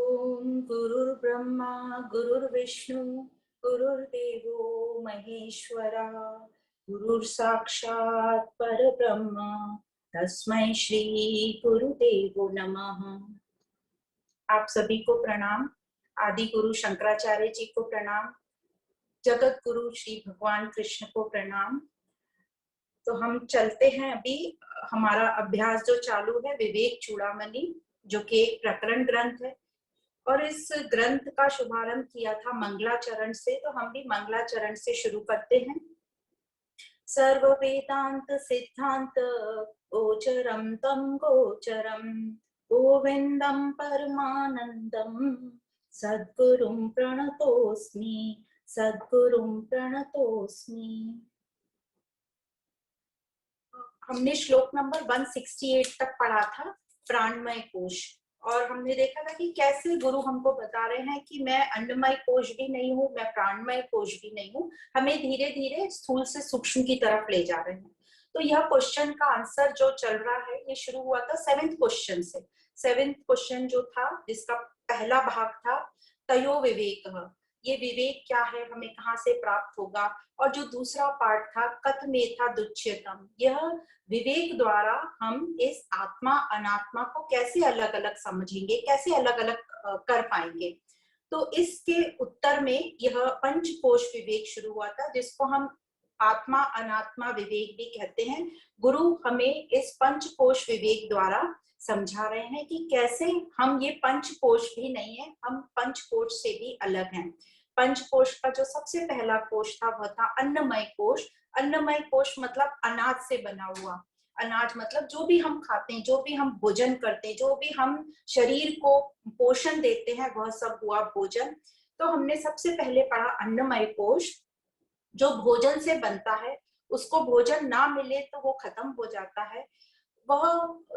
ओम गुरुर्ब्रह्मा गुरुर्विष्णु गुरुर्देवो महेश्वरा गुरुर्साक्षात् परब्रह्म तस्मै श्री गुरुदेवो नमः। आप सभी को प्रणाम। आदि गुरु शंकराचार्य जी को प्रणाम। जगत गुरु श्री भगवान कृष्ण को प्रणाम। तो हम चलते हैं। अभी हमारा अभ्यास जो चालू है विवेक चूड़ामणि, जो कि एक प्रकरण ग्रंथ है, और इस ग्रंथ का शुभारंभ किया था मंगलाचरण से। तो हम भी मंगलाचरण से शुरू करते हैं। सर्व वेदांत सिद्धांत गोचरम तम गोचरम गोविंदम परमानंदम सद्गुरुं प्रणतोस्मि सद्गुरुं प्रणतोस्मि। हमने श्लोक नंबर 168 तक पढ़ा था, प्राणमय कोश। और हमने देखा था कि कैसे गुरु हमको बता रहे हैं कि मैं अन्नमय कोश भी नहीं हूँ, मैं प्राणमय कोश भी नहीं हूँ। हमें धीरे धीरे स्थूल से सूक्ष्म की तरफ ले जा रहे हैं। तो यह क्वेश्चन का आंसर जो चल रहा है, ये शुरू हुआ था 7th क्वेश्चन से। 7th क्वेश्चन जो था, जिसका पहला भाग था तयो विवेक, ये विवेक क्या है, हमें कहाँ से प्राप्त होगा। और जो दूसरा पार्ट था कथमेथा दुच्यतम, यह विवेक द्वारा हम इस आत्मा अनात्मा को कैसे अलग अलग समझेंगे, कैसे अलग अलग कर पाएंगे। तो इसके उत्तर में यह पंचकोश विवेक शुरू हुआ था, जिसको हम आत्मा अनात्मा विवेक भी कहते हैं। गुरु हमें इस पंचकोश विवेक द्वारा समझा रहे हैं कि कैसे हम ये पंचकोश भी नहीं है, हम पंचकोश से भी अलग हैं। पंचकोश का जो सबसे पहला कोश था वह था अन्नमय कोश। अन्नमय कोश मतलब अनाज से बना हुआ। अनाज मतलब जो भी हम खाते हैं, जो भी हम भोजन करते हैं, जो भी हम शरीर को पोषण देते हैं, वह सब हुआ भोजन। तो हमने सबसे पहले पढ़ा अन्नमय कोश, जो भोजन से बनता है। उसको भोजन ना मिले तो वो खत्म हो जाता है। वह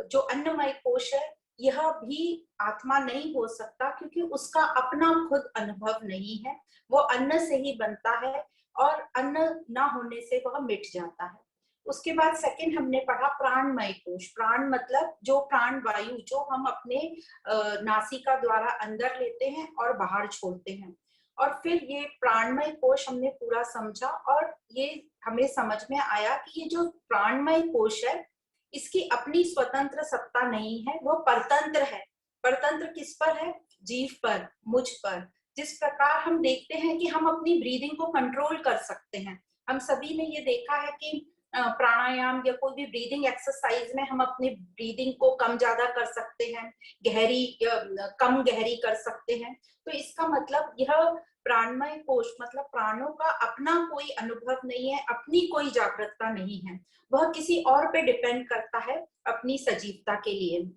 जो अन्नमय कोश है, यह भी आत्मा नहीं हो सकता, क्योंकि उसका अपना खुद अनुभव नहीं है। वो अन्न से ही बनता है और अन्न ना होने से वह मिट जाता है। उसके बाद सेकंड हमने पढ़ा प्राणमय कोश। प्राण मतलब जो प्राण वायु, जो हम अपने नासिका द्वारा अंदर लेते हैं और बाहर छोड़ते हैं। और फिर ये प्राणमय कोश हमने पूरा समझा, और ये हमें समझ में आया कि ये जो प्राणमय कोश है, इसकी अपनी स्वतंत्र सत्ता नहीं है, वो परतंत्र है। परतंत्र किस पर है? जीव पर, मुझ पर। जिस प्रकार हम देखते हैं कि हम अपनी ब्रीदिंग को कंट्रोल कर सकते हैं। हम सभी ने ये देखा है कि प्राणायाम या कोई भी ब्रीदिंग एक्सरसाइज में हम अपनी ब्रीदिंग को कम ज्यादा कर सकते हैं, गहरी कम गहरी कर सकते हैं। तो इसका मतलब यह प्राणमय कोश मतलब प्राणों का अपना कोई अनुभव नहीं है, अपनी कोई जागृतता नहीं है। वह किसी और पे डिपेंड करता है अपनी सजीवता के लिए।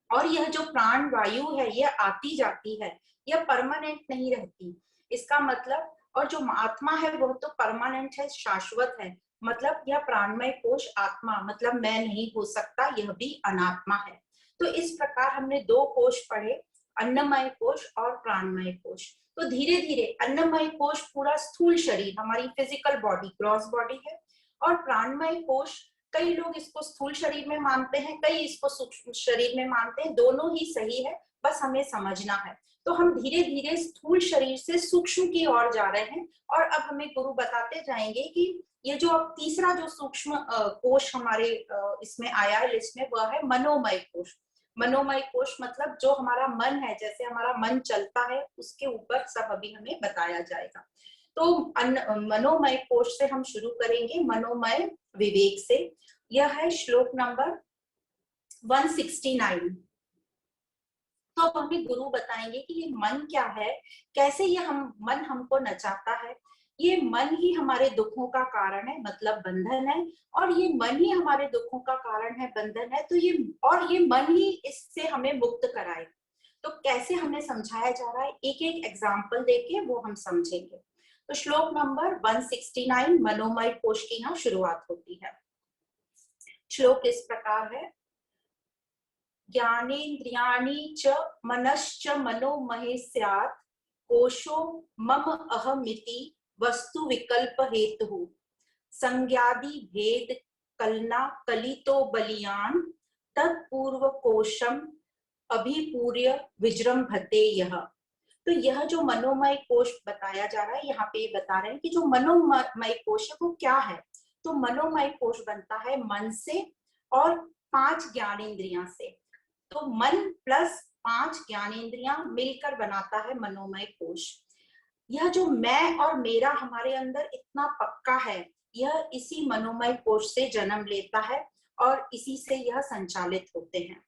और यह जो प्राण वायु है, यह आती जाती है, यह परमानेंट नहीं रहती। इसका मतलब, और जो आत्मा है वह तो परमानेंट है, शाश्वत है। मतलब यह प्राणमय कोश आत्मा मतलब मैं नहीं हो सकता, यह भी अनात्मा है। तो इस प्रकार हमने दो कोश पढ़े, अन्नमय कोश और प्राणमय कोश। तो धीरे धीरे अन्नमय कोश पूरा स्थूल शरीर, हमारी फिजिकल बॉडी, ग्रॉस बॉडी है। और प्राणमय कोश, कई लोग इसको स्थूल शरीर में मानते हैं, कई इसको सूक्ष्म शरीर में मानते हैं। दोनों ही सही है, बस हमें समझना है। तो हम धीरे धीरे स्थूल शरीर से सूक्ष्म की ओर जा रहे हैं। और अब हमें गुरु बताते जाएंगे कि ये जो अब तीसरा जो सूक्ष्म कोश हमारे इसमें आया है लिस्ट में, वह है मनोमय कोश। मनोमय कोश मतलब जो हमारा मन है, जैसे हमारा मन चलता है, उसके ऊपर सब अभी हमें बताया जाएगा। तो मनोमय कोश से हम शुरू करेंगे, मनोमय विवेक से। यह है श्लोक नंबर 169। तो अब हमें गुरु बताएंगे कि ये मन क्या है, कैसे ये मन हमको नचाता है। ये मन ही हमारे दुखों का कारण है, मतलब बंधन है। और ये मन ही हमारे दुखों का कारण है, बंधन है। तो ये मन ही इससे हमें मुक्त कराएगा। तो कैसे हमें समझाया जा रहा है, एक एक एग्जाम्पल देके वो हम समझेंगे। तो श्लोक नंबर 169 मनोमय कोश की यहाँ शुरुआत होती है। श्लोक इस प्रकार है। ज्ञानेन्द्रियाणि च मनश्च मनोमय स्यात् कोशो मम अहमिति वस्तु विकल्प हेतु संज्ञादि भेद कलना कलितो बलियान तत्पूर्व कोशम अभिपूर्य विजृंभते यह। तो यह जो मनोमय कोश बताया जा रहा है, यहाँ पे बता रहे हैं कि जो मनोमय कोश है वो क्या है। तो मनोमय कोश बनता है मन से और 5 ज्ञानेंद्रियां से। तो मन प्लस 5 ज्ञानेंद्रियां मिलकर बनाता है मनोमय कोश। यह जो मैं और मेरा हमारे अंदर इतना पक्का है, यह इसी मनोमय कोश से जन्म लेता है और इसी से यह संचालित होते हैं।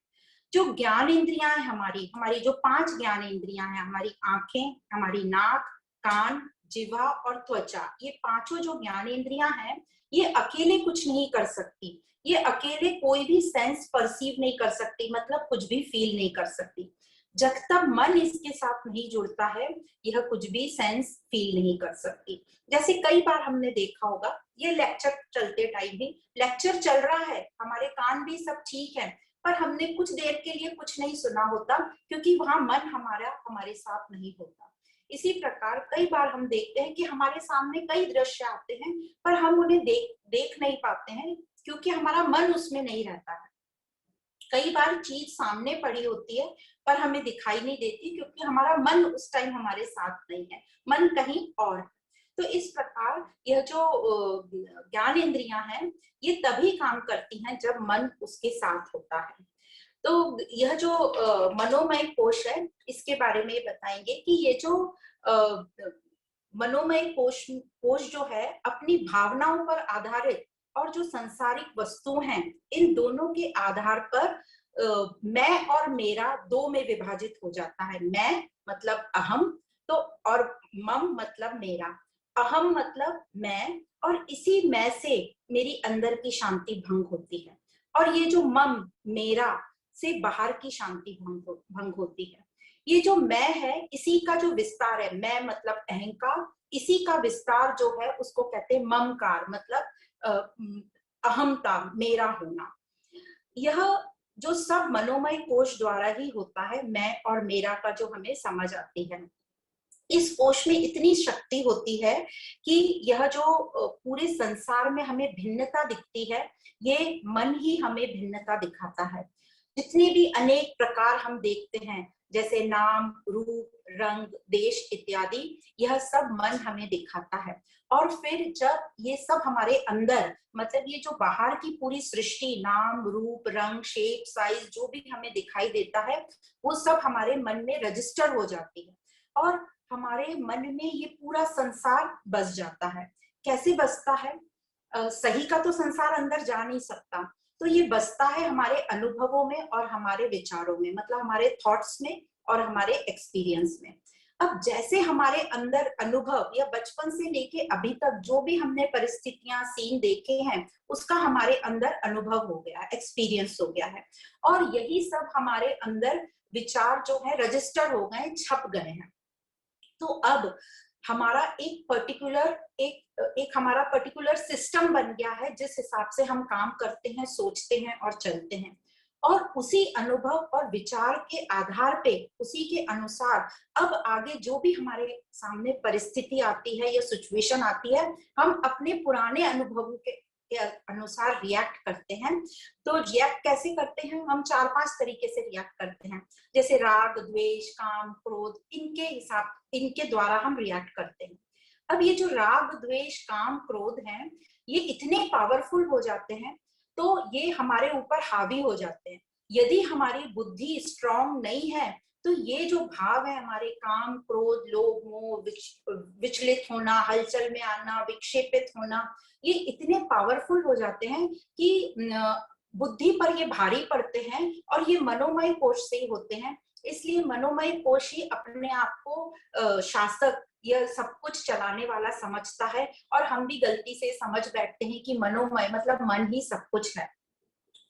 जो ज्ञान इंद्रियां हैं हमारी हमारी जो 5 ज्ञान इंद्रियां हैं, हमारी आंखें, हमारी नाक, कान, जिह्वा और त्वचा, ये पांचों जो ज्ञान इंद्रियां हैं, ये अकेले कुछ नहीं कर सकती। ये अकेले कोई भी सेंस परसीव नहीं कर सकती, मतलब कुछ भी फील नहीं कर सकती। जब तक मन इसके साथ नहीं जुड़ता है, यह कुछ भी सेंस फील नहीं कर सकती। जैसे कई बार हमने देखा होगा, ये लेक्चर चलते टाइम भी, लेक्चर चल रहा है, हमारे कान भी सब ठीक है, पर हमने कुछ देर के लिए कुछ नहीं सुना होता, क्योंकि वहां मन हमारा हमारे साथ नहीं होता। इसी प्रकार कई बार हम देखते हैं कि हमारे सामने कई दृश्य आते हैं, पर हम उन्हें देख नहीं पाते हैं, क्योंकि हमारा मन उसमें नहीं रहता है। कई बार चीज सामने पड़ी होती है पर हमें दिखाई नहीं देती, क्योंकि हमारा मन उस टाइम हमारे साथ नहीं है, मन कहीं और है। तो इस प्रकार यह जो ज्ञान इंद्रियां हैं, ये तभी काम करती हैं जब मन उसके साथ होता है। तो यह जो मनोमय कोश है, इसके बारे में बताएंगे कि ये जो मनोमय कोश जो है, अपनी भावनाओं पर आधारित और जो संसारिक वस्तु हैं, इन दोनों के आधार पर मैं और मेरा दो में विभाजित हो जाता है। मैं मतलब अहम, तो और मम मतलब मेरा। अहम मतलब मैं, और इसी मैं से मेरी अंदर की शांति भंग होती है, और ये जो मम मेरा से बाहर की शांति भंग होती है। ये जो मैं है, इसी का जो विस्तार है, मैं मतलब अहंकार, इसी का विस्तार जो है उसको कहते हैं ममकार, मतलब अहमता, मेरा होना। यह जो सब मनोमय कोश द्वारा ही होता है, मैं और मेरा का जो हमें समझ आती है। इस कोश में इतनी शक्ति होती है कि यह जो पूरे संसार में हमें भिन्नता दिखती है, ये मन ही हमें भिन्नता दिखाता है। जितने भी अनेक प्रकार हम देखते हैं, जैसे नाम, रूप, रंग, देश इत्यादि, यह सब मन हमें दिखाता है। और फिर जब ये सब हमारे अंदर, मतलब ये जो बाहर की पूरी सृष्टि, नाम, रूप, रंग, शेप, साइज, जो भी हमें दिखाई देता है, वो सब हमारे मन में रजिस्टर हो जाती है, और हमारे मन में ये पूरा संसार बस जाता है। कैसे बसता है? सही का तो संसार अंदर जा नहीं सकता, तो ये बसता है हमारे अनुभवों में और हमारे विचारों में, मतलब हमारे थॉट्स में और हमारे एक्सपीरियंस में। अब जैसे हमारे अंदर अनुभव, या बचपन से लेके अभी तक जो भी हमने परिस्थितियां, सीन देखे हैं, उसका हमारे अंदर अनुभव हो गया, एक्सपीरियंस हो गया है, और यही सब हमारे अंदर विचार जो है रजिस्टर हो गए, छप गए हैं। तो अब हमारा एक हमारा पर्टिकुलर सिस्टम बन गया है, जिस हिसाब से हम काम करते हैं, सोचते हैं और चलते हैं, और उसी अनुभव और विचार के आधार पे, उसी के अनुसार अब आगे जो भी हमारे सामने परिस्थिति आती है या सिचुएशन आती है, हम अपने पुराने अनुभवों के अनुसार रिएक्ट करते हैं। तो रिएक्ट कैसे करते हैं? हम 4-5 तरीके से रिएक्ट करते हैं, जैसे राग, द्वेष, काम, क्रोध, इनके द्वारा हम रिएक्ट करते हैं। अब ये जो राग, द्वेष, काम, क्रोध हैं, ये इतने पावरफुल हो जाते हैं, तो ये हमारे ऊपर हावी हो जाते हैं। यदि हमारी बुद्धि स्ट्रांग नहीं है, तो ये जो भाव है हमारे, काम, क्रोध, लोभ, मोह, विचलित होना, हलचल में आना, विक्षेपित होना, ये इतने पावरफुल हो जाते हैं कि बुद्धि पर ये भारी पड़ते हैं, और ये मनोमय कोश से ही होते हैं। इसलिए मनोमय कोश ही अपने आप को शासक, यह सब कुछ चलाने वाला समझता है, और हम भी गलती से समझ बैठते हैं कि मनोमय मतलब मन ही सब कुछ है।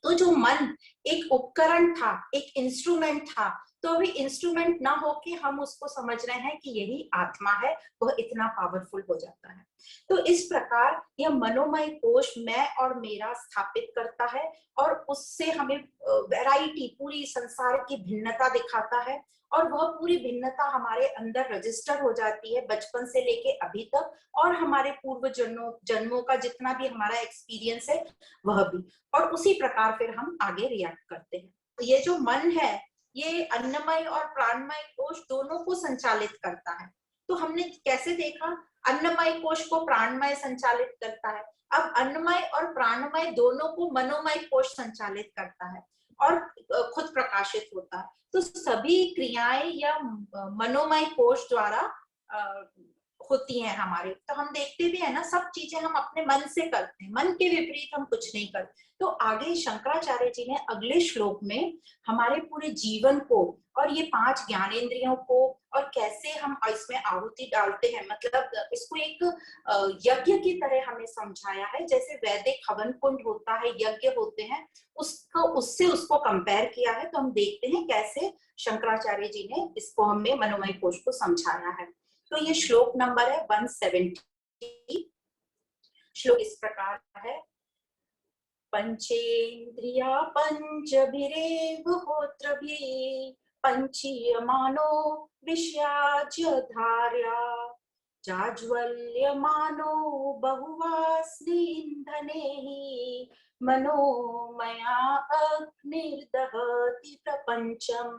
तो जो मन एक उपकरण था, एक इंस्ट्रूमेंट था, तो अभी इंस्ट्रूमेंट ना होके हम उसको समझ रहे हैं कि यही आत्मा है, वह इतना पावरफुल हो जाता है। तो इस प्रकार यह मनोमय कोश मैं और मेरा स्थापित करता है, और उससे हमें वैरायटी, पूरी संसार की भिन्नता दिखाता है, और वह पूरी भिन्नता हमारे अंदर रजिस्टर हो जाती है बचपन से लेके अभी तक, और हमारे पूर्व जन्मों का जितना भी हमारा एक्सपीरियंस है वह भी, और उसी प्रकार फिर हम आगे रिएक्ट करते हैं। तो ये जो मन है, ये अन्नमय और प्राणमय कोश दोनों को संचालित करता है। तो हमने कैसे देखा, अन्नमय कोश को प्राणमय संचालित करता है, अब अन्नमय और प्राणमय दोनों को मनोमय कोश संचालित करता है और खुद प्रकाशित होता है। तो सभी क्रियाएं या मनोमय कोश द्वारा होती हैं हमारे। तो हम देखते भी है ना, सब चीजें हम अपने मन से करते हैं, मन के विपरीत हम कुछ नहीं करते। तो आगे शंकराचार्य जी ने अगले श्लोक में हमारे पूरे जीवन को और ये 5 ज्ञानेंद्रियों को और कैसे हम इसमें आहुति डालते हैं, मतलब इसको एक यज्ञ की तरह हमें समझाया है। जैसे वैदिक हवन कुंड होता है, यज्ञ होते हैं, उसको कंपेयर किया है। तो हम देखते हैं कैसे शंकराचार्य जी ने इसको हमें मनोमय कोश को समझाया है। तो ये श्लोक नंबर है 170। श्लोक इस प्रकार है, पंचेन्द्रिया पंचभिरेव होत्रभिः पंचीयमानो विषयाज्य धार्या जाज्वल्यमानो बहुवास्नीन्धनेः मनोमया अग्निर्दहति प्रपंचम।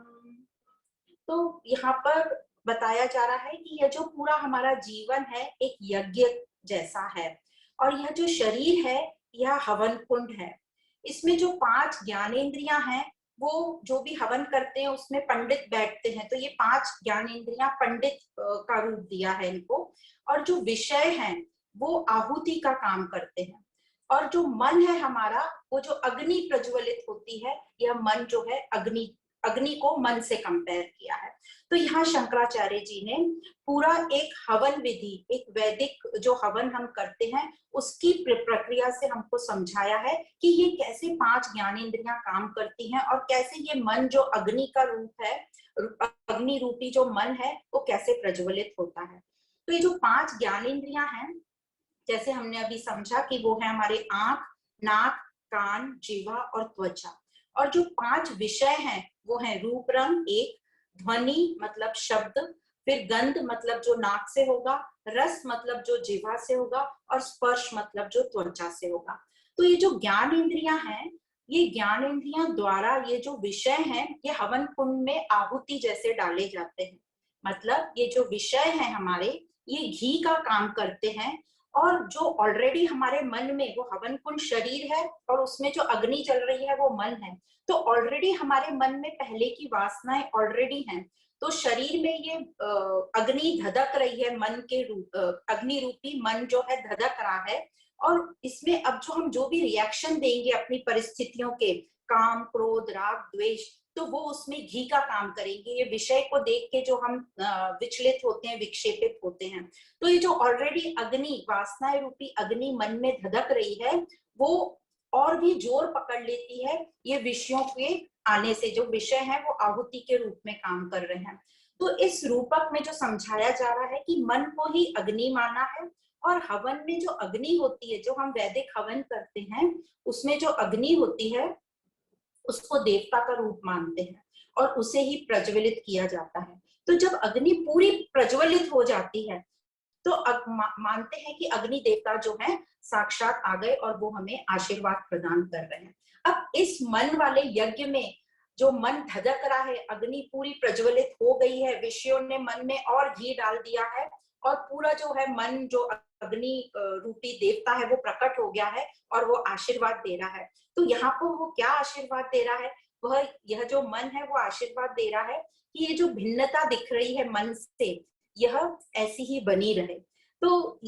तो यहाँ पर बताया जा रहा है कि यह जो पूरा हमारा जीवन है एक यज्ञ जैसा है, और यह जो शरीर है यह हवन कुंड है। इसमें जो 5 ज्ञानेंद्रियां हैं वो जो भी हवन करते हैं उसमें पंडित बैठते हैं। तो ये 5 ज्ञानेंद्रियां पंडित का रूप दिया है इनको। और जो विषय हैं वो आहुति का काम करते हैं, और जो मन है हमारा वो जो अग्नि प्रज्वलित होती है, यह मन जो है अग्नि को मन से कंपेयर किया है। तो यहाँ शंकराचार्य जी ने पूरा एक हवन विधि, एक वैदिक जो हवन हम करते हैं उसकी प्रक्रिया से हमको समझाया है कि ये कैसे 5 ज्ञानेंद्रियां काम करती हैं और कैसे ये मन जो अग्नि का रूप है, अग्नि रूपी जो मन है वो कैसे प्रज्वलित होता है। तो ये जो 5 ज्ञानेंद्रियां हैं, जैसे हमने अभी समझा कि वो है हमारे आंख, नाक, कान, जीवा और त्वचा। और जो 5 विषय हैं वो है रूप रंग एक, ध्वनि मतलब शब्द, फिर गंध मतलब जो नाक से होगा, रस मतलब जो जीवा से होगा, और स्पर्श मतलब जो त्वचा से होगा। तो ये जो ज्ञान इंद्रियां हैं, ये ज्ञान इंद्रियां द्वारा ये जो विषय हैं ये हवन कुंड में आहुति जैसे डाले जाते हैं। मतलब ये जो विषय हैं हमारे, ये घी का काम करते हैं। और जो ऑलरेडी हमारे मन में वो हवन कुंड शरीर है और उसमें जो अग्नि चल रही है वो मन है। तो ऑलरेडी हमारे मन में पहले की वासनाएं ऑलरेडी हैं। तो शरीर में ये अग्नि धधक रही है, मन के रूप अग्नि रूपी मन जो है धधक रहा है। और इसमें अब जो हम जो भी रिएक्शन देंगे अपनी परिस्थितियों के, काम, क्रोध, राग, द्वेष, तो वो उसमें घी का काम करेंगे। ये विषय को देख के जो हम विचलित होते हैं, विक्षेपित होते हैं। तो ये जो ऑलरेडी अग्नि, वासनाएं रूपी अग्नि मन में धधक रही है, वो और भी जोर पकड़ लेती है ये विषयों के आने से। जो विषय है वो आहुति के रूप में काम कर रहे हैं। तो इस रूपक में जो समझाया जा रहा है कि मन को ही अग्नि माना है, और हवन में जो अग्नि होती है, जो हम वैदिक हवन करते हैं उसमें जो अग्नि होती है उसको देवता का रूप मानते हैं और उसे ही प्रज्वलित किया जाता है। तो जब अग्नि पूरी प्रज्वलित हो जाती है तो मानते हैं कि अग्नि देवता जो है साक्षात आ गए और वो हमें आशीर्वाद प्रदान कर रहे हैं। अब इस मन वाले यज्ञ में जो मन धधक रहा है, अग्नि पूरी प्रज्वलित हो गई है, विषयों ने मन में और घी डाल दिया है, और पूरा जो है मन जो अग्नि रूपी देवता है वो प्रकट हो गया है और वो आशीर्वाद दे रहा है। तो यहाँ पर वो क्या आशीर्वाद दे रहा है, वह यह जो मन है वो आशीर्वाद दे रहा है कि ये जो भिन्नता दिख रही है मन से, यह ऐसी ही बनी रहे। तो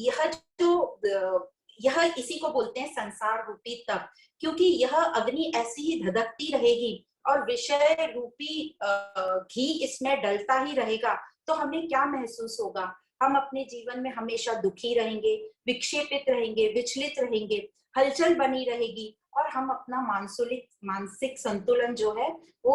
यह इसी को बोलते हैं संसार रूपी तप, क्योंकि यह अग्नि ऐसी ही धधकती रहेगी और विषय रूपी घी इसमें डलता ही रहेगा। तो हमें क्या महसूस होगा, हम अपने जीवन में हमेशा दुखी रहेंगे, विक्षेपित रहेंगे, विचलित रहेंगे, हलचल बनी रहेगी और हम अपना मानसिक संतुलन जो है वो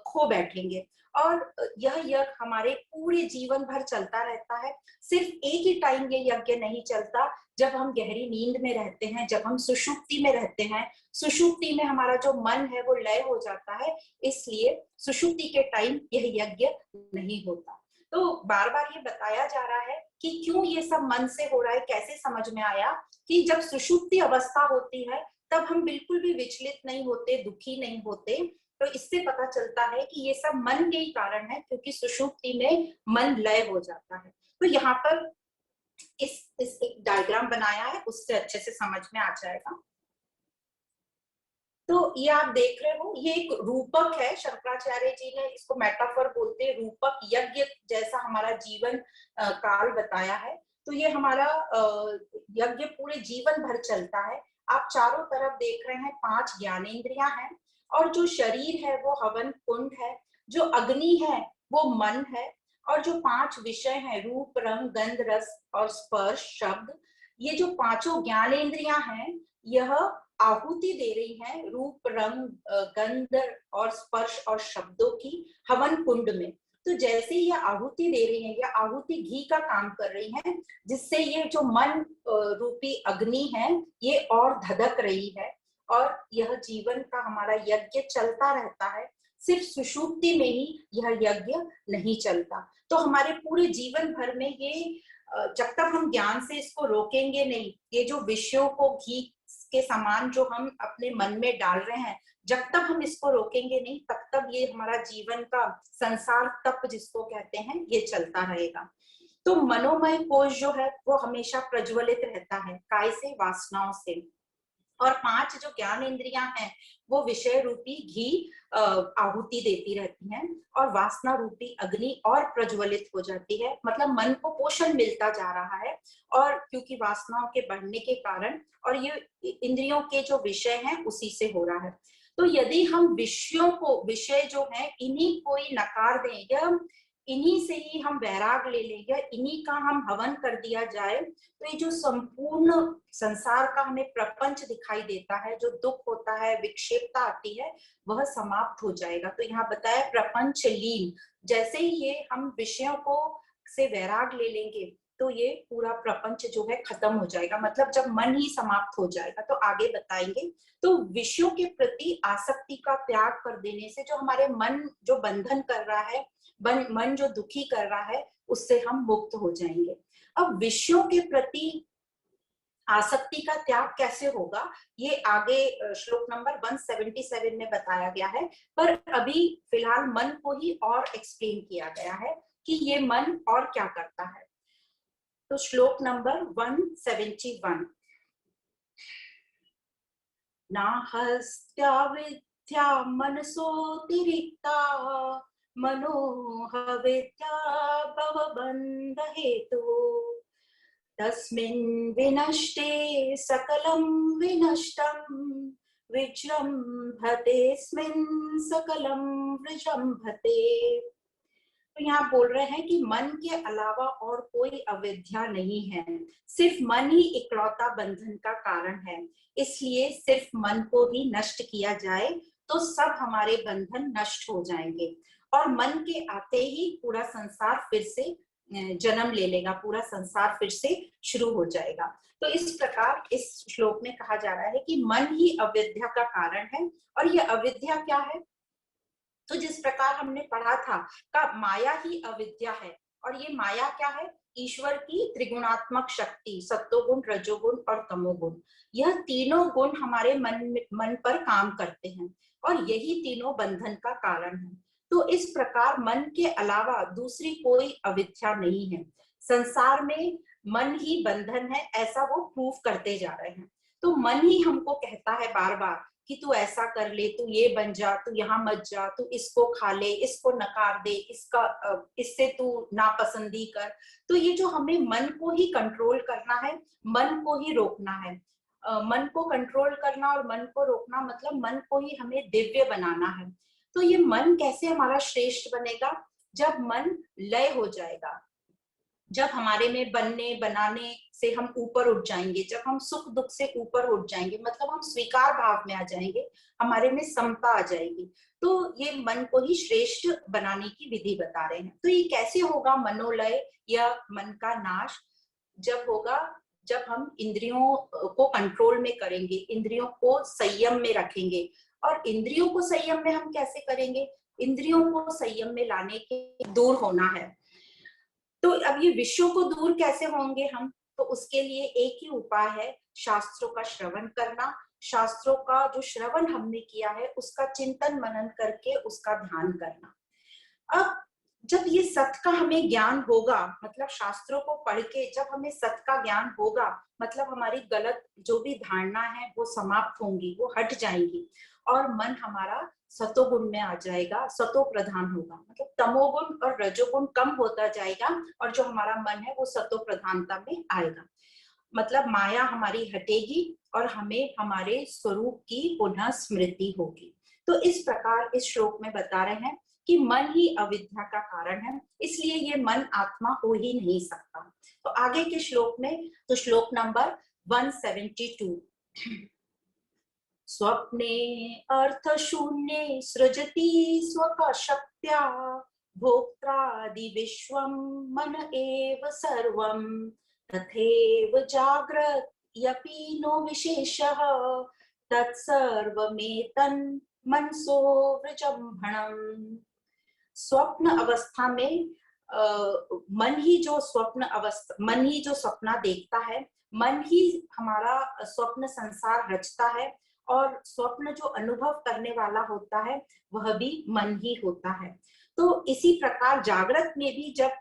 खो बैठेंगे। और यह हमारे पूरे जीवन भर चलता रहता है। सिर्फ एक ही टाइम ये यज्ञ नहीं चलता, जब हम गहरी नींद में रहते हैं, जब हम सुषुप्ति में रहते हैं। सुषुप्ति में हमारा जो मन है वो लय हो जाता है, इसलिए सुषुप्ति के टाइम यह यज्ञ नहीं होता। तो बार बार ये बताया जा रहा है कि क्यों ये सब मन से हो रहा है। कैसे समझ में आया कि जब सुषुप्ति अवस्था होती है तब हम बिल्कुल भी विचलित नहीं होते, दुखी नहीं होते, तो इससे पता चलता है कि ये सब मन के ही कारण है, क्योंकि सुषुप्ति में मन लय हो जाता है। तो यहाँ पर इस एक डायग्राम बनाया है, उससे अच्छे से समझ में आ जाएगा। तो ये आप देख रहे हो, ये एक रूपक है, शंकराचार्य जी ने इसको मेटाफर बोलते हैं, रूपक यज्ञ जैसा हमारा जीवन काल बताया है। तो ये हमारा यज्ञ पूरे जीवन भर चलता है। आप चारों तरफ देख रहे हैं 5 ज्ञानेंद्रियां हैं, और जो शरीर है वो हवन कुंड है, जो अग्नि है वो मन है, और जो 5 विषय हैं रूप रंग गंध रस और स्पर्श शब्द, ये जो पांचों ज्ञानेंद्रियां हैं यह आहुति दे रही है रूप रंग गंध और स्पर्श और शब्दों की हवन कुंड में। तो जैसे ये आहुति दे रही है, यह आहुति घी का काम कर रही है, जिससे ये जो मन रूपी अग्नि है ये और धधक रही है, और यह जीवन का हमारा यज्ञ चलता रहता है। सिर्फ सुषुप्ति में ही यह यज्ञ नहीं चलता। तो हमारे पूरे जीवन भर में ये जब तक हम ज्ञान से इसको रोकेंगे नहीं, ये जो विषयों को घी के समान जो हम अपने मन में डाल रहे हैं, जब तक हम इसको रोकेंगे नहीं, तब तक ये हमारा जीवन का संसार तप जिसको कहते हैं ये चलता रहेगा। तो मनोमय कोश जो है वो हमेशा प्रज्वलित रहता है, काय से? वासनाओं से। और 5 जो ज्ञान इंद्रियां हैं वो विषय रूपी घी आहुति देती रहती हैं, और वासना रूपी अग्नि और प्रज्वलित हो जाती है, मतलब मन को पोषण मिलता जा रहा है। और क्योंकि वासनाओं के बढ़ने के कारण, और ये इंद्रियों के जो विषय हैं उसी से हो रहा है। तो यदि हम विषयों को, विषय जो है इन्हीं को ही नकार दें, या इन्हीं से ही हम वैराग ले लें, या इन्हीं का हम हवन कर दिया जाए, तो ये जो संपूर्ण संसार का हमें प्रपंच दिखाई देता है, जो दुख होता है, विक्षेपता आती है, वह समाप्त हो जाएगा। तो यहाँ बताया प्रपंच लीन, जैसे ही ये हम विषयों को से वैराग ले लेंगे तो ये पूरा प्रपंच जो है खत्म हो जाएगा, मतलब जब मन ही समाप्त हो जाएगा। तो आगे बताएंगे। तो विषयों के प्रति आसक्ति का त्याग कर देने से जो हमारे मन जो बंधन कर रहा है, मन जो दुखी कर रहा है, उससे हम मुक्त हो जाएंगे। अब विषयों के प्रति आसक्ति का त्याग कैसे होगा, ये आगे श्लोक नंबर 177 में बताया गया है, पर अभी फिलहाल मन को ही और एक्सप्लेन किया गया है कि ये मन और क्या करता है। तो श्लोक नंबर 171, नाहस्त्याविद्या मनसोतिरिक्ता मनोहविद्या भवबन्ध हेतु, तस्मिन् विनष्टे सकलं विनष्टं विजृम्भतेऽस्मिन् सकलं विजृम्भते। तो यहाँ बोल रहे हैं कि मन के अलावा और कोई अविद्या नहीं है, सिर्फ मन ही इकलौता बंधन का कारण है। इसलिए सिर्फ मन को ही नष्ट किया जाए तो सब हमारे बंधन नष्ट हो जाएंगे, और मन के आते ही पूरा संसार फिर से जन्म ले लेगा, पूरा संसार फिर से शुरू हो जाएगा। तो इस प्रकार इस श्लोक में कहा जा रहा है कि मन ही अविद्या का कारण है। और ये अविद्या क्या है? तो जिस प्रकार हमने पढ़ा था का माया ही अविद्या है, और ये माया क्या है? ईश्वर की त्रिगुणात्मक शक्ति, सत्वगुण, रजोगुण और तमोगुण। यह तीनों गुण हमारे मन पर काम करते हैं, और यही तीनों बंधन का कारण है। तो इस प्रकार मन के अलावा दूसरी कोई अविद्या नहीं है। संसार में मन ही बंधन है, ऐसा वो प्रूफ करते जा रहे हैं। तो मन ही हमको कहता है बार बार कि तू ऐसा कर ले, तू ये बन जा, तू यहाँ मत जा, तू इसको खा ले, इसको नकार दे, इससे तू नापसंदी कर। तो ये जो हमें मन को ही कंट्रोल करना है, मन को ही रोकना है। मन को कंट्रोल करना और मन को रोकना मतलब मन को ही हमें दिव्य बनाना है। तो ये मन कैसे हमारा श्रेष्ठ बनेगा? जब मन लय हो जाएगा, जब हमारे में बनने बनाने से हम ऊपर उठ जाएंगे, जब हम सुख दुख से ऊपर उठ जाएंगे, मतलब हम स्वीकार भाव में आ जाएंगे, हमारे में समता आ जाएगी। तो ये मन को ही श्रेष्ठ बनाने की विधि बता रहे हैं। तो ये कैसे होगा मनोलय या मन का नाश? जब होगा जब हम इंद्रियों को कंट्रोल में करेंगे, इंद्रियों को संयम में रखेंगे। और इंद्रियों को संयम में हम कैसे करेंगे? इंद्रियों को संयम में लाने के दूर होना है। तो अब ये विषयों को दूर कैसे होंगे हम? तो उसके लिए एक ही उपाय है, शास्त्रों का श्रवण करना। शास्त्रों का जो श्रवण हमने किया है उसका चिंतन मनन करके उसका ध्यान करना। अब जब ये सत्य का हमें ज्ञान होगा, मतलब शास्त्रों को पढ़ के जब हमें सत्य का ज्ञान होगा, मतलब हमारी गलत जो भी धारणा है वो समाप्त होंगी, वो हट जाएंगी और मन हमारा सतोगुण में आ जाएगा, सतो प्रधान होगा, मतलब तमोगुण और रजोगुण कम होता जाएगा और जो हमारा मन है वो सतो प्रधानता में आएगा। मतलब माया हमारी हटेगी और हमें हमारे स्वरूप की पुनः स्मृति होगी। तो इस प्रकार इस श्लोक में बता रहे हैं कि मन ही अविद्या का कारण है, इसलिए ये मन आत्मा हो ही नहीं सकता। तो आगे के श्लोक में, तो श्लोक नंबर 172, स्वप्ने अर्थ शून्ये सृजति स्वका शक्त्या भोक्त्रादि विश्वम मन एव सर्वम तथैव जाग्रत यपि नो विशेषः तत्सर्वमेतन् मनसो विजृंभणम्। स्वप्न अवस्था में मन ही जो स्वप्न अवस्था, मन ही जो सपना देखता है, मन ही हमारा स्वप्न संसार रचता है और स्वप्न जो अनुभव करने वाला होता है वह भी मन ही होता है। तो इसी प्रकार जागृत में भी जब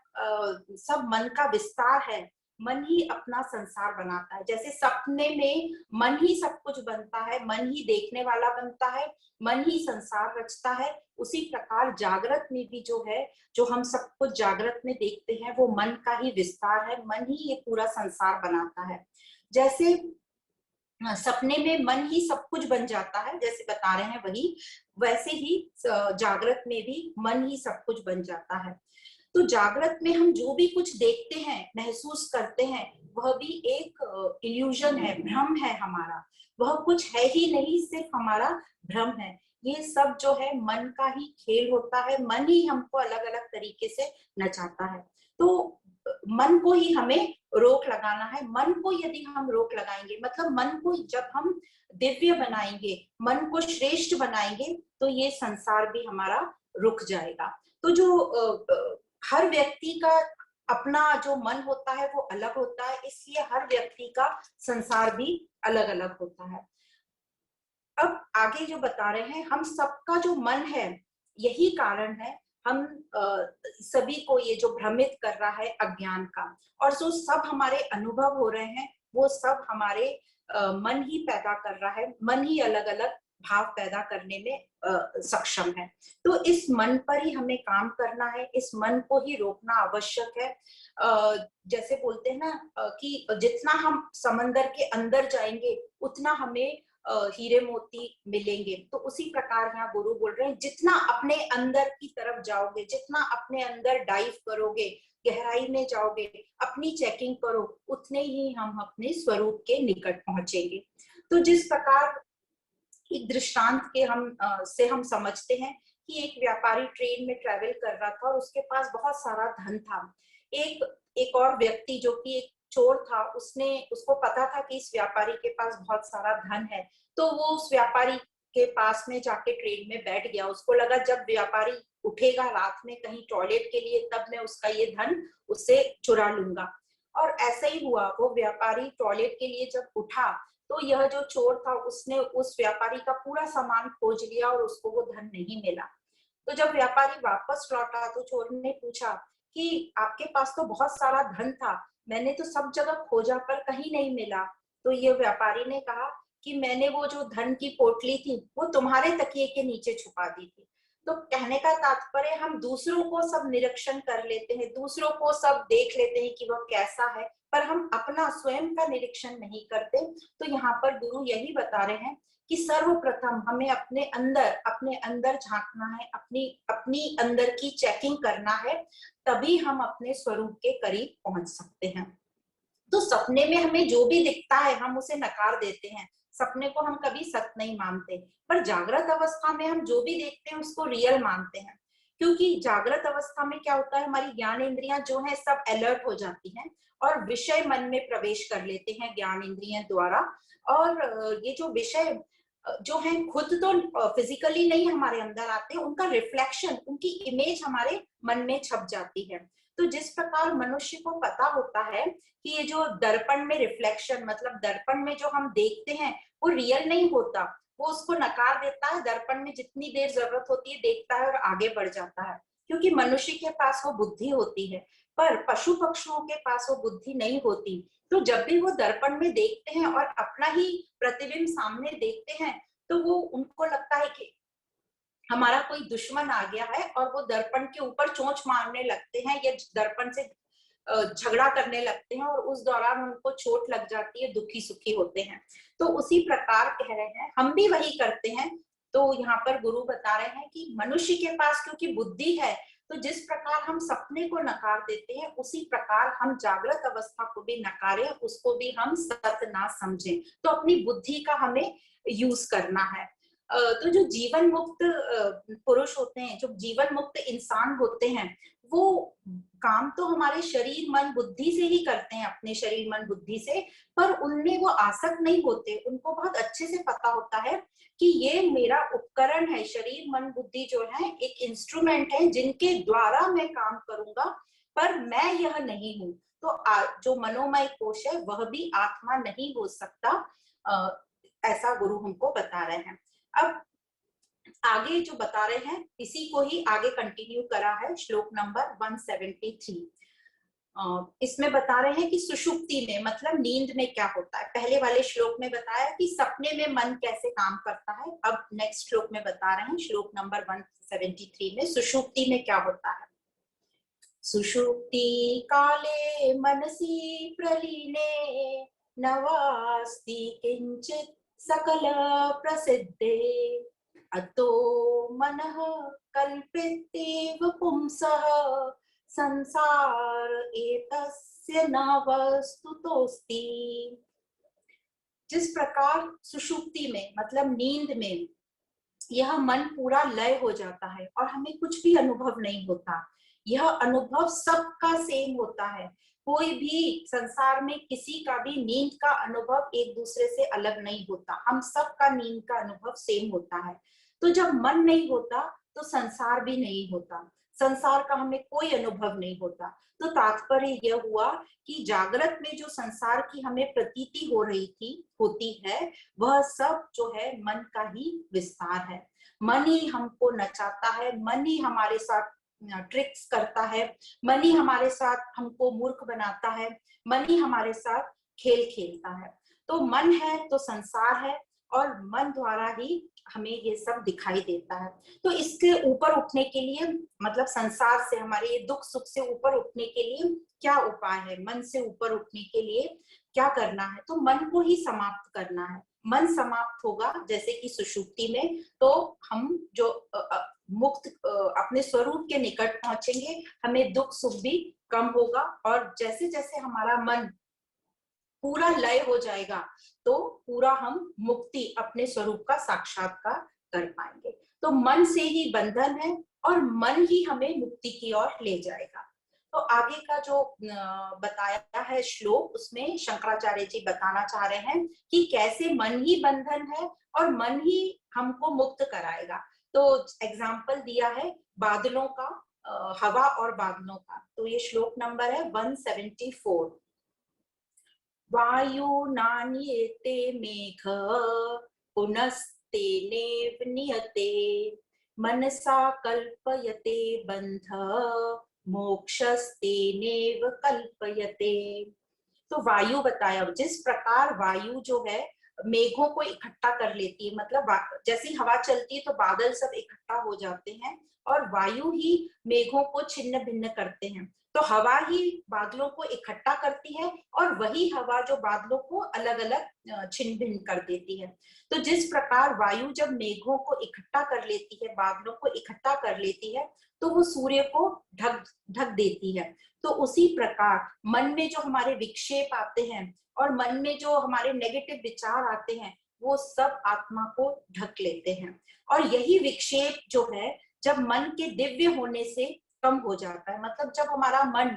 सब मन का विस्तार है, मन ही अपना संसार बनाता है। जैसे सपने में मन ही सब कुछ बनता है, मन ही देखने वाला बनता है, मन ही संसार रचता है, उसी प्रकार जागृत में भी जो है, जो हम सब कुछ जागृत में देखते हैं वो मन का ही विस्तार है, मन ही ये पूरा संसार बनाता है। जैसे सपने में मन ही सब कुछ बन जाता है, जैसे बता रहे हैं वही, वैसे ही जागृत में भी मन ही सब कुछ बन जाता है। तो जागृत में हम जो भी कुछ देखते हैं, महसूस करते हैं, वह भी एक इल्यूजन है, भ्रम है हमारा, वह कुछ है ही नहीं, सिर्फ हमारा भ्रम है। ये सब जो है मन का ही खेल होता है, मन ही हमको अलग अलग तरीके से नचाता है। तो मन को ही हमें रोक लगाना है। मन को यदि हम रोक लगाएंगे, मतलब मन को जब हम दिव्य बनाएंगे, मन को श्रेष्ठ बनाएंगे, तो ये संसार भी हमारा रुक जाएगा। तो जो हर व्यक्ति का अपना जो मन होता है वो अलग होता है, इसलिए हर व्यक्ति का संसार भी अलग अलग होता है। अब आगे जो बता रहे हैं, हम सबका जो मन है यही कारण है, हम सभी को ये जो भ्रमित कर रहा है अज्ञान का, और जो सब हमारे अनुभव हो रहे हैं वो सब हमारे मन ही पैदा कर रहा है, मन ही अलग अलग भाव पैदा करने में सक्षम है। तो इस मन पर ही हमें काम करना है, इस मन को ही रोकना आवश्यक है। जैसे बोलते हैं ना कि जितना हम समंदर के अंदर जाएंगे उतना हमें हीरे मोती मिलेंगे, तो उसी प्रकार यहाँ गुरु बोल रहे हैं, जितना अपने अंदर की तरफ जाओगे, जितना अपने अंदर डाइव करोगे, गहराई में जाओगे, अपनी चेकिंग करो, उतने ही हम अपने स्वरूप के निकट पहुंचेंगे। तो जिस प्रकार एक दृष्टांत के हम समझते हैं कि एक व्यापारी ट्रेन में ट्रेवल कर रहा था और उसके पास बहुत सारा धन था। एक और व्यक्ति जो कि एक चोर था, उसको पता था कि इस व्यापारी के पास बहुत सारा धन है, तो वो उस व्यापारी के पास में जाके ट्रेन में बैठ गया। उसको लगा जब व्यापारी उठेगा रात में कहीं टॉयलेट के लिए, तब मैं उसका ये धन उससे चुरा लूंगा। और ऐसा ही हुआ, वो व्यापारी टॉयलेट के लिए जब उठा तो यह जो चोर था उसने उस व्यापारी का पूरा सामान खोज लिया और उसको वो धन नहीं मिला। तो जब व्यापारी वापस लौटा तो चोर ने पूछा कि आपके पास तो बहुत सारा धन था, मैंने तो सब जगह खोजा पर कहीं नहीं मिला। तो ये व्यापारी ने कहा कि मैंने वो जो धन की पोटली थी वो तुम्हारे तकिए के नीचे छुपा दी थी। तो कहने का तात्पर्य, हम दूसरों को सब निरीक्षण कर लेते हैं, दूसरों को सब देख लेते हैं कि वह कैसा है, पर हम अपना स्वयं का निरीक्षण नहीं करते। तो यहाँ पर गुरु यही बता रहे हैं कि सर्वप्रथम हमें अपने अंदर झांकना है, अपनी अंदर की चेकिंग करना है, तभी हम अपने स्वरूप के करीब पहुंच सकते हैं। तो सपने में हमें जो भी दिखता है हम उसे नकार देते हैं, सपने को हम कभी सत्य नहीं मानते, पर जागृत अवस्था में हम जो भी देखते हैं उसको रियल मानते हैं। क्योंकि जागृत अवस्था में क्या होता है, हमारी ज्ञान इंद्रियां जो है सब अलर्ट हो जाती हैं और विषय मन में प्रवेश कर लेते हैं ज्ञान इंद्रियों द्वारा। और ये जो विषय जो है खुद तो फिजिकली नहीं हमारे अंदर आते हैं, उनका रिफ्लेक्शन, उनकी इमेज हमारे मन में छप जाती है। तो जिस प्रकार मनुष्य को पता होता है कि ये जो दर्पण में रिफ्लेक्शन, मतलब दर्पण में जो हम देखते हैं वो रियल नहीं होता, वो उसको नकार देता है, दर्पण में जितनी देर जरूरत होती है देखता है और आगे बढ़ जाता है, क्योंकि मनुष्य के पास वो बुद्धि होती है। पर पशु पक्षियों के पास वो बुद्धि नहीं होती। तो जब भी वो दर्पण में देखते हैं और अपना ही प्रतिबिंब सामने देखते हैं, तो वो उनको लगता है कि हमारा कोई दुश्मन आ गया है, और वो दर्पण के ऊपर चोंच मारने लगते हैं या दर्पण से झगड़ा करने लगते हैं, और उस दौरान उनको चोट लग जाती है, दुखी सुखी होते हैं। तो उसी प्रकार कह रहे हैं हम भी वही करते हैं। तो यहाँ पर गुरु बता रहे हैं कि मनुष्य के पास क्योंकि बुद्धि है, तो जिस प्रकार हम सपने को नकार देते हैं, उसी प्रकार हम जागृत अवस्था को भी नकारें, उसको भी हम सत ना समझें। तो अपनी बुद्धि का हमें यूज करना है। तो जो जीवन मुक्त पुरुष होते हैं, जो जीवन मुक्त इंसान होते हैं, वो काम तो हमारे शरीर मन बुद्धि से ही करते हैं, अपने शरीर मन बुद्धि से, पर उनमें वो आसक्त नहीं होते। उनको बहुत अच्छे से पता होता है कि ये मेरा उपकरण है, शरीर मन बुद्धि जो है एक इंस्ट्रूमेंट है जिनके द्वारा मैं काम करूंगा, पर मैं यह नहीं हूं। तो जो मनोमय कोश है वह भी आत्मा नहीं हो सकता, ऐसा गुरु हमको बता रहे हैं। अब आगे जो बता रहे हैं इसी को ही आगे कंटिन्यू करा है, श्लोक नंबर 173। इसमें बता रहे हैं कि सुषुप्ति में मतलब नींद में क्या होता है। पहले वाले श्लोक में बताया कि सपने में मन कैसे काम करता है, अब नेक्स्ट श्लोक में बता रहे हैं, श्लोक नंबर 173 में सुषुप्ति में क्या होता है। सुषुप्ति काले मनसि प्रलीने नवास्ति किंचित सकल प्रसिद्धे अतो मनः कल्पितेव पुंसः संसार एतस्य न वस्तुतोस्ति। जिस प्रकार सुषुप्ति में मतलब नींद में यह मन पूरा लय हो जाता है और हमें कुछ भी अनुभव नहीं होता, यह अनुभव सबका सेम होता है। कोई भी संसार में किसी का भी नींद का अनुभव एक दूसरे से अलग नहीं होता, हम सबका नींद का अनुभव सेम होता है। तो जब मन नहीं होता तो संसार भी नहीं होता, संसार का हमें कोई अनुभव नहीं होता। तो तात्पर्य यह हुआ कि जागृत में जो संसार की हमें प्रतीति हो रही थी, होती है, वह सब जो है मन का ही विस्तार है। मन ही हमको नचाता है, मन ही हमारे साथ ट्रिक्स करता है, मन ही हमारे साथ हमको मूर्ख बनाता है, मन ही हमारे साथ खेल खेलता है। तो मन है तो संसार है, और मन द्वारा ही हमें ये सब दिखाई देता है। तो इसके ऊपर उठने के लिए, मतलब संसार से, हमारे ये दुख सुख से ऊपर उठने के लिए क्या उपाय है, मन से ऊपर उठने के लिए क्या करना है, तो मन को ही समाप्त करना है। मन समाप्त होगा जैसे कि सुषुप्ति में, तो हम जो मुक्त अपने स्वरूप के निकट पहुंचेंगे, हमें दुख सुख भी कम होगा, और जैसे जैसे हमारा मन पूरा लय हो जाएगा तो पूरा हम मुक्ति अपने स्वरूप का साक्षात्कार कर पाएंगे। तो मन से ही बंधन है और मन ही हमें मुक्ति की ओर ले जाएगा। तो आगे का जो बताया है श्लोक, उसमें शंकराचार्य जी बताना चाह रहे हैं कि कैसे मन ही बंधन है और मन ही हमको मुक्त कराएगा। तो एग्जाम्पल दिया है बादलों का, हवा और बादलों का। तो ये श्लोक नंबर है 174। वायुनान्येते मेघ पुनस्तेनेव नियते मनसा कल्पयते बंध मोक्षस्तेनेव कल्पयते। तो वायु बताया, जिस प्रकार वायु जो है मेघों को इकट्ठा कर लेती है, मतलब जैसी हवा चलती है तो बादल सब इकट्ठा हो जाते हैं, और वायु ही मेघों को छिन्न भिन्न करते हैं। तो हवा ही बादलों को इकट्ठा करती है, और वही हवा जो बादलों को अलग अलग छिन्न भिन्न कर देती है। तो जिस प्रकार वायु जब मेघों को इकट्ठा कर लेती है, बादलों को इकट्ठा कर लेती है, तो वो सूर्य को ढक ढक देती है। तो उसी प्रकार मन में जो हमारे विक्षेप आते हैं और मन में जो हमारे नेगेटिव विचार आते हैं, वो सब आत्मा को ढक लेते हैं। और यही विक्षेप जो है जब मन के दिव्य होने से कम हो जाता है, मतलब जब हमारा मन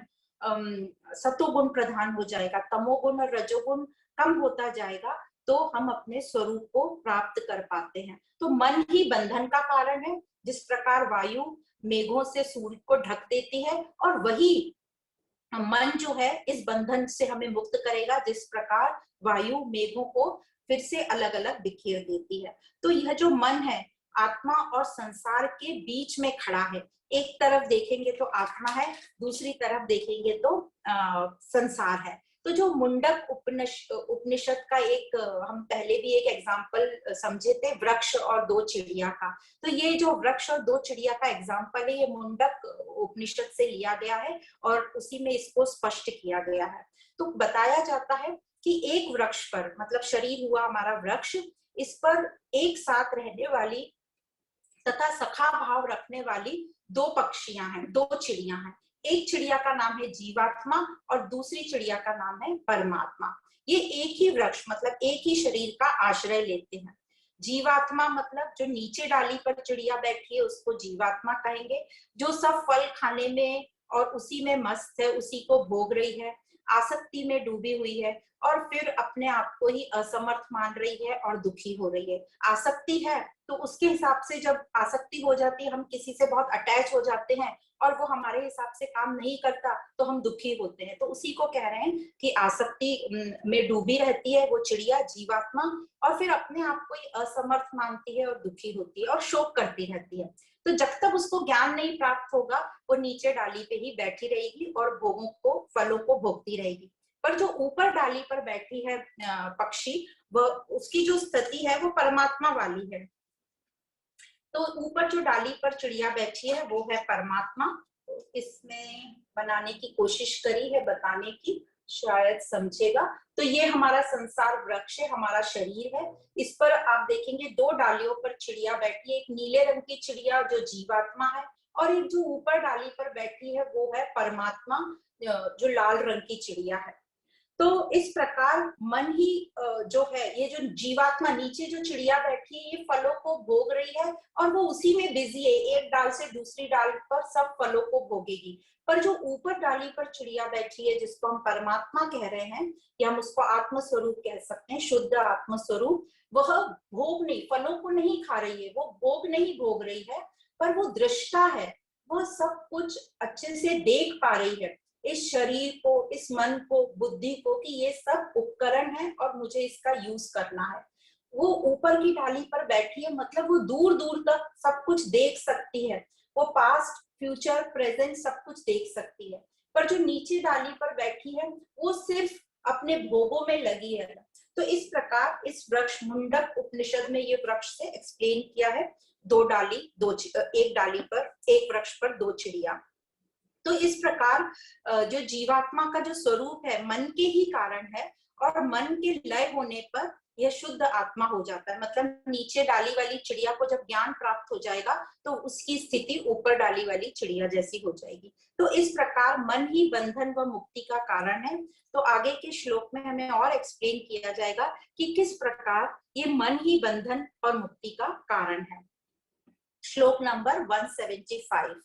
सतोगुण प्रधान हो जाएगा, तमोगुण और रजोगुण कम होता जाएगा, तो हम अपने स्वरूप को प्राप्त कर पाते हैं। तो मन ही बंधन का कारण है। जिस प्रकार वायु मेघों से सूर्य को ढक देती है, और वही मन जो है इस बंधन से हमें मुक्त करेगा, जिस प्रकार वायु मेघों को फिर से अलग अलग बिखेर देती है। तो यह जो मन है आत्मा और संसार के बीच में खड़ा है। एक तरफ देखेंगे तो आत्मा है, दूसरी तरफ देखेंगे तो संसार है। तो जो मुंडक उपनिषद का एक हम पहले भी एक एग्जाम्पल समझे थे, वृक्ष और दो चिड़िया का। तो ये जो वृक्ष और दो चिड़िया का एग्जाम्पल है, ये मुंडक उपनिषद से लिया गया है और उसी में इसको स्पष्ट किया गया है। तो बताया जाता है कि एक वृक्ष पर, मतलब शरीर हुआ हमारा वृक्ष, इस पर एक साथ रहने वाली तथा सखा भाव रखने वाली दो पक्षियां हैं, दो चिड़िया हैं। एक चिड़िया का नाम है जीवात्मा और दूसरी चिड़िया का नाम है परमात्मा। ये एक ही वृक्ष मतलब एक ही शरीर का आश्रय लेते हैं। जीवात्मा मतलब जो नीचे डाली पर चिड़िया बैठी है उसको जीवात्मा कहेंगे, जो सब फल खाने में और उसी में मस्त है, उसी को भोग रही है, आसक्ति में डूबी हुई है और फिर अपने आप को ही असमर्थ मान रही है और दुखी हो रही है। आसक्ति है तो उसके हिसाब से जब आसक्ति हो जाती है, हम किसी से बहुत अटैच हो जाते हैं और वो हमारे हिसाब से काम नहीं करता तो हम दुखी होते हैं। तो उसी को कह रहे हैं कि आसक्ति में डूबी रहती है वो चिड़िया जीवात्मा और फिर अपने आप को ही असमर्थ मानती है और दुखी होती है और शोक करती रहती है। तो जब तक उसको ज्ञान नहीं प्राप्त होगा वो नीचे डाली पे ही बैठी रहेगी और भोगों को, फलों को भोगती रहेगी। पर जो ऊपर डाली पर बैठी है पक्षी, वह, उसकी जो स्थिति है वो परमात्मा वाली है। तो ऊपर जो डाली पर चिड़िया बैठी है वो है परमात्मा। तो इसमें बनाने की कोशिश करी है बताने की, शायद समझेगा। तो ये हमारा संसार वृक्ष है, हमारा शरीर है। इस पर आप देखेंगे दो डालियों पर चिड़िया बैठी है, एक नीले रंग की चिड़िया जो जीवात्मा है और एक जो ऊपर डाली पर बैठी है वो है परमात्मा, जो लाल रंग की चिड़िया है। तो इस प्रकार मन ही जो है, ये जो जीवात्मा नीचे जो चिड़िया बैठी है ये फलों को भोग रही है और वो उसी में बिजी है, एक डाल से दूसरी डाल पर सब फलों को भोगेगी। पर जो ऊपर डाली पर चिड़िया बैठी है जिसको हम परमात्मा कह रहे हैं या हम उसको आत्म स्वरूप कह सकते हैं, शुद्ध आत्म स्वरूप, वह भोग नहीं, फलों को नहीं खा रही है, वो भोग नहीं भोग रही है, पर वो दृष्टा है, वो सब कुछ अच्छे से देख पा रही है इस शरीर को, इस मन को, बुद्धि को, कि ये सब उपकरण है और मुझे इसका यूज करना है। वो ऊपर की डाली पर बैठी है मतलब वो दूर दूर तक सब कुछ देख सकती है, वो पास्ट फ्यूचर प्रेजेंट सब कुछ देख सकती है। पर जो नीचे डाली पर बैठी है वो सिर्फ अपने भोगों में लगी है। तो इस प्रकार इस वृक्ष, मुंडक उपनिषद में ये वृक्ष से एक्सप्लेन किया है, दो डाली, एक डाली पर, एक वृक्ष पर दो चिड़िया। तो इस प्रकार जो जीवात्मा का जो स्वरूप है मन के ही कारण है और मन के लय होने पर यह शुद्ध आत्मा हो जाता है। मतलब नीचे डाली वाली चिड़िया को जब ज्ञान प्राप्त हो जाएगा तो उसकी स्थिति ऊपर डाली वाली चिड़िया जैसी हो जाएगी। तो इस प्रकार मन ही बंधन व मुक्ति का कारण है। तो आगे के श्लोक में हमें और एक्सप्लेन किया जाएगा कि किस प्रकार ये मन ही बंधन और मुक्ति का कारण है। श्लोक नंबर 175।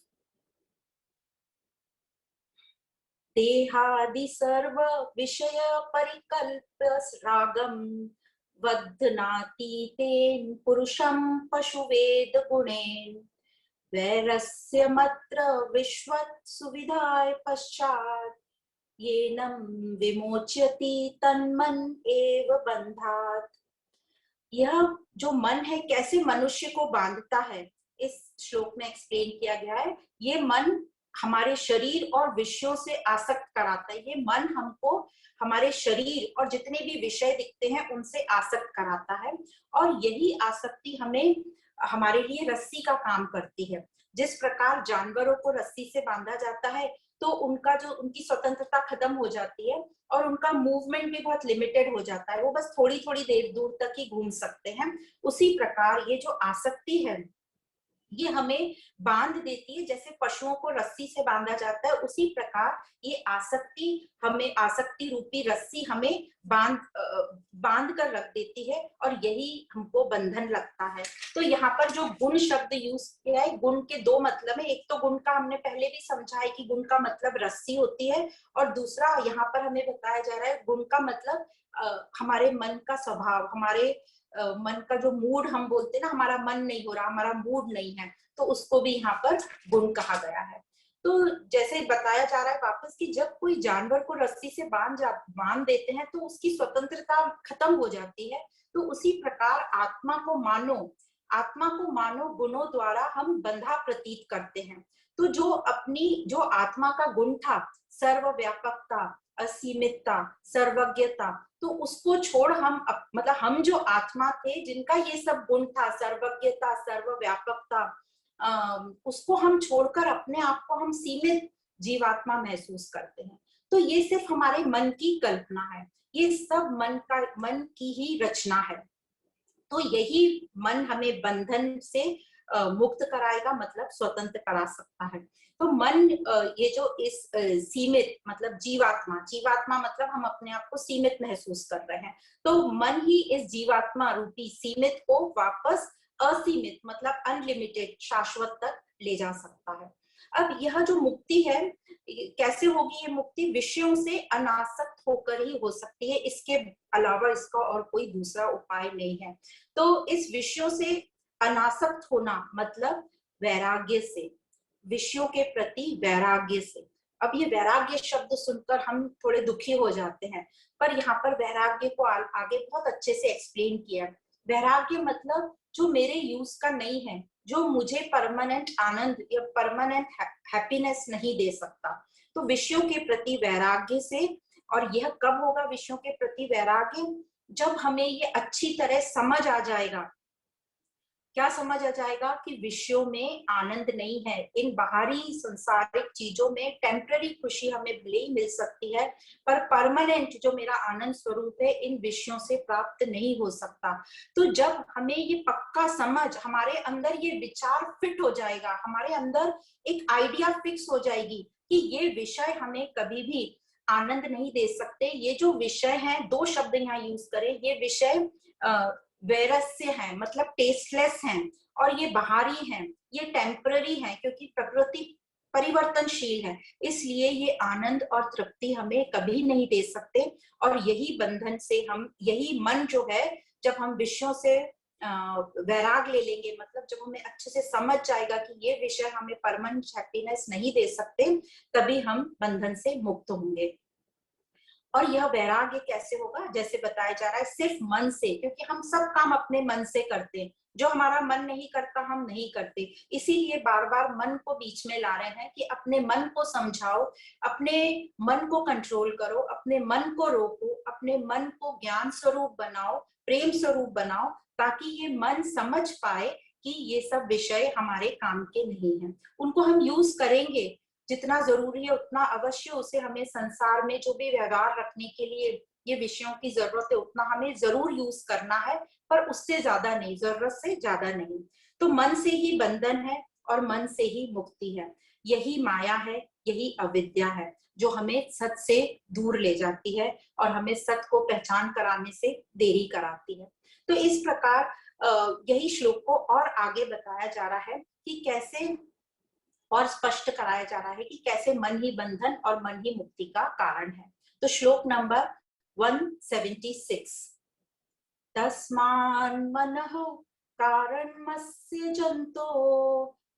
देहादि सर्व विषय परिकल्प रागम वध्नाति तेन पुरुषं पशुवेद गुणेन वैरस्य मत्र विश्वत् सुविधाय पश्चात् येनं विमोच्यति तन्मन एव बंधात्। यह जो मन है कैसे मनुष्य को बांधता है इस श्लोक में एक्सप्लेन किया गया है। ये मन हमारे शरीर और विषयों से आसक्त कराता है। ये मन हमको हमारे शरीर और जितने भी विषय दिखते हैं उनसे आसक्त कराता है और यही आसक्ति हमें हमारे लिए रस्सी का काम करती है। जिस प्रकार जानवरों को रस्सी से बांधा जाता है तो उनका जो उनकी स्वतंत्रता खत्म हो जाती है और उनका मूवमेंट भी बहुत लिमिटेड हो जाता है, वो बस थोड़ी थोड़ी देर दूर तक ही घूम सकते हैं। उसी प्रकार ये जो आसक्ति है ये हमें बांध देती है, जैसे पशुओं को रस्सी से बांधा जाता है उसी प्रकार ये आसक्ति हमें, आसक्ति रूपी रस्सी हमें बांध कर रख देती है और यही हमको बंधन लगता है। तो यहाँ पर जो गुण शब्द यूज किया है, गुण के दो मतलब है। एक तो गुण का हमने पहले भी समझा है कि गुण का मतलब रस्सी होती है और दूसरा यहाँ पर हमें बताया जा रहा है गुण का मतलब हमारे मन का स्वभाव, हमारे मन का जो मूड हम बोलते हैं ना, हमारा मन नहीं हो रहा, हमारा मूड नहीं है, तो उसको भी यहाँ पर गुण कहा गया है। तो जैसे बताया जा रहा है वापस कि जब कोई जानवर को रस्सी से बांध देते हैं तो उसकी स्वतंत्रता खत्म हो जाती है। तो उसी प्रकार आत्मा को मानो गुणों द्वारा हम बंधा प्रतीत करते हैं। तो जो आत्मा का गुण था, सर्वव्यापकता, असीमितता, सर्वज्ञता, तो उसको छोड़ मतलब हम जो आत्मा थे जिनका ये सब गुण था, सर्वज्ञता, सर्वव्यापकता, उसको हम छोड़कर अपने आप को हम सीमित जीवात्मा महसूस करते हैं। तो ये सिर्फ हमारे मन की कल्पना है, ये सब मन की ही रचना है। तो यही मन हमें बंधन से मुक्त कराएगा, मतलब स्वतंत्र करा सकता है। तो मन ये जो इस सीमित मतलब जीवात्मा मतलब हम अपने आप को सीमित महसूस कर रहे हैं, तो मन ही इस जीवात्मा रूपी सीमित को वापस असीमित मतलब अनलिमिटेड शाश्वत तक ले जा सकता है। अब यह जो मुक्ति है कैसे होगी? ये मुक्ति विषयों से अनासक्त होकर ही हो सकती है, इसके अलावा इसका और कोई दूसरा उपाय नहीं है। तो इस विषयों से अनासक्त होना मतलब वैराग्य से, विषयों के प्रति वैराग्य से। अब ये वैराग्य शब्द सुनकर हम थोड़े दुखी हो जाते हैं, पर यहाँ पर वैराग्य को आगे बहुत अच्छे से एक्सप्लेन किया। वैराग्य मतलब जो मेरे यूज का नहीं है, जो मुझे परमानेंट आनंद या परमानेंट हैप्पीनेस नहीं दे सकता। तो विषयों के प्रति वैराग्य से, और यह कब होगा विषयों के प्रति वैराग्य? जब हमें ये अच्छी तरह समझ आ जाएगा। क्या समझ आ जाएगा? कि विषयों में आनंद नहीं है, इन बाहरी संसारिक चीजों में टेम्पररी खुशी हमें भले ही मिल सकती है, पर परमानेंट जो मेरा आनंद स्वरूप है इन विषयों से प्राप्त नहीं हो सकता। तो जब हमें ये पक्का समझ, हमारे अंदर ये विचार फिट हो जाएगा, हमारे अंदर एक आइडिया फिक्स हो जाएगी कि ये विषय हमें कभी भी आनंद नहीं दे सकते। ये जो विषय है, दो शब्द यहाँ यूज करें, ये विषय वैरस्य है मतलब टेस्टलेस हैं, और ये बाहरी हैं, ये टेम्पररी हैं, क्योंकि प्रकृति परिवर्तनशील है, इसलिए ये आनंद और तृप्ति हमें कभी नहीं दे सकते। और यही बंधन से हम, यही मन जो है, जब हम विषयों से वैराग ले लेंगे, मतलब जब हमें अच्छे से समझ जाएगा कि ये विषय हमें परमानेंट हैप्पीनेस नहीं दे सकते, तभी हम बंधन से मुक्त होंगे। और यह वैराग्य कैसे होगा? जैसे बताया जा रहा है, सिर्फ मन से, क्योंकि हम सब काम अपने मन से करते हैं, जो हमारा मन नहीं करता हम नहीं करते। इसीलिए बार बार मन को बीच में ला रहे हैं कि अपने मन को समझाओ, अपने मन को कंट्रोल करो, अपने मन को रोको, अपने मन को ज्ञान स्वरूप बनाओ, प्रेम स्वरूप बनाओ, ताकि ये मन समझ पाए कि ये सब विषय हमारे काम के नहीं है। उनको हम यूज करेंगे, जितना जरूरी है उतना अवश्य उसे हमें संसार में जो भी व्यवहार रखने के लिए ये विषयों की जरूरत है उतना हमें जरूर यूज करना है, पर उससे ज्यादा नहीं, जरूरत से ज्यादा नहीं। तो मन से ही बंधन है और मन से ही मुक्ति है। यही माया है, यही अविद्या है जो हमें सत से दूर ले जाती है और हमें सत को पहचान कराने से देरी कराती है। तो इस प्रकार यही श्लोक को और आगे बताया जा रहा है कि कैसे, और स्पष्ट कराया जा रहा है कि कैसे मन ही बंधन और मन ही मुक्ति का कारण है। तो श्लोक नंबर 176, तस्मान् मनः कारणमस्य जन्तो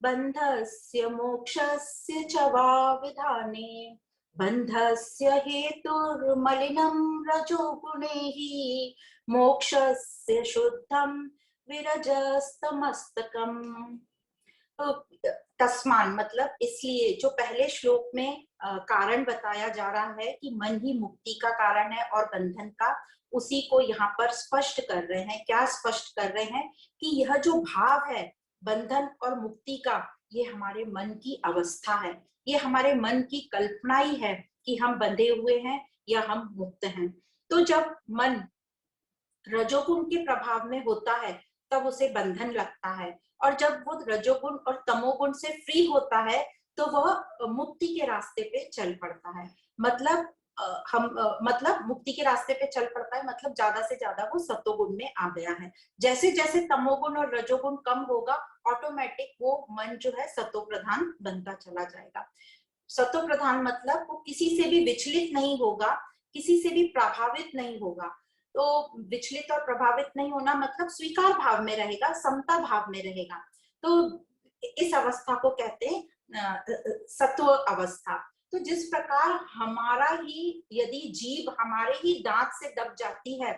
बन्धस्य मोक्षस्य च वा विधाने बन्धस्य हेतुर्मलिनं रजोगुणैः मोक्षस्य शुद्धं विरजस्तमस्तकम्। तो तस्मान मतलब इसलिए, जो पहले श्लोक में कारण बताया जा रहा है कि मन ही मुक्ति का कारण है और बंधन का, उसी को यहाँ पर स्पष्ट कर रहे हैं। क्या स्पष्ट कर रहे हैं? कि यह जो भाव है बंधन और मुक्ति का, ये हमारे मन की अवस्था है, ये हमारे मन की कल्पना ही है कि हम बंधे हुए हैं या हम मुक्त हैं। तो जब मन रजोगुण के प्रभाव में होता है तब उसे बंधन लगता है, और जब वो रजोगुण और तमोगुण से फ्री होता है तो वह मुक्ति के रास्ते पे चल पड़ता है। मतलब मतलब मुक्ति के रास्ते पे चल पड़ता है मतलब ज्यादा से ज्यादा वो सतोगुण में आ गया है। जैसे जैसे तमोगुण और रजोगुण कम होगा, ऑटोमेटिक वो मन जो है सतो प्रधान बनता चला जाएगा। सतो प्रधान मतलब वो किसी से भी विचलित नहीं होगा, किसी से भी प्रभावित नहीं होगा। तो विचलित और प्रभावित नहीं होना मतलब स्वीकार भाव में रहेगा, समता भाव में रहेगा। तो इस अवस्था को कहते हैं सत्व अवस्था। तो जिस प्रकार हमारा ही यदि जीभ हमारे ही दांत से दब जाती है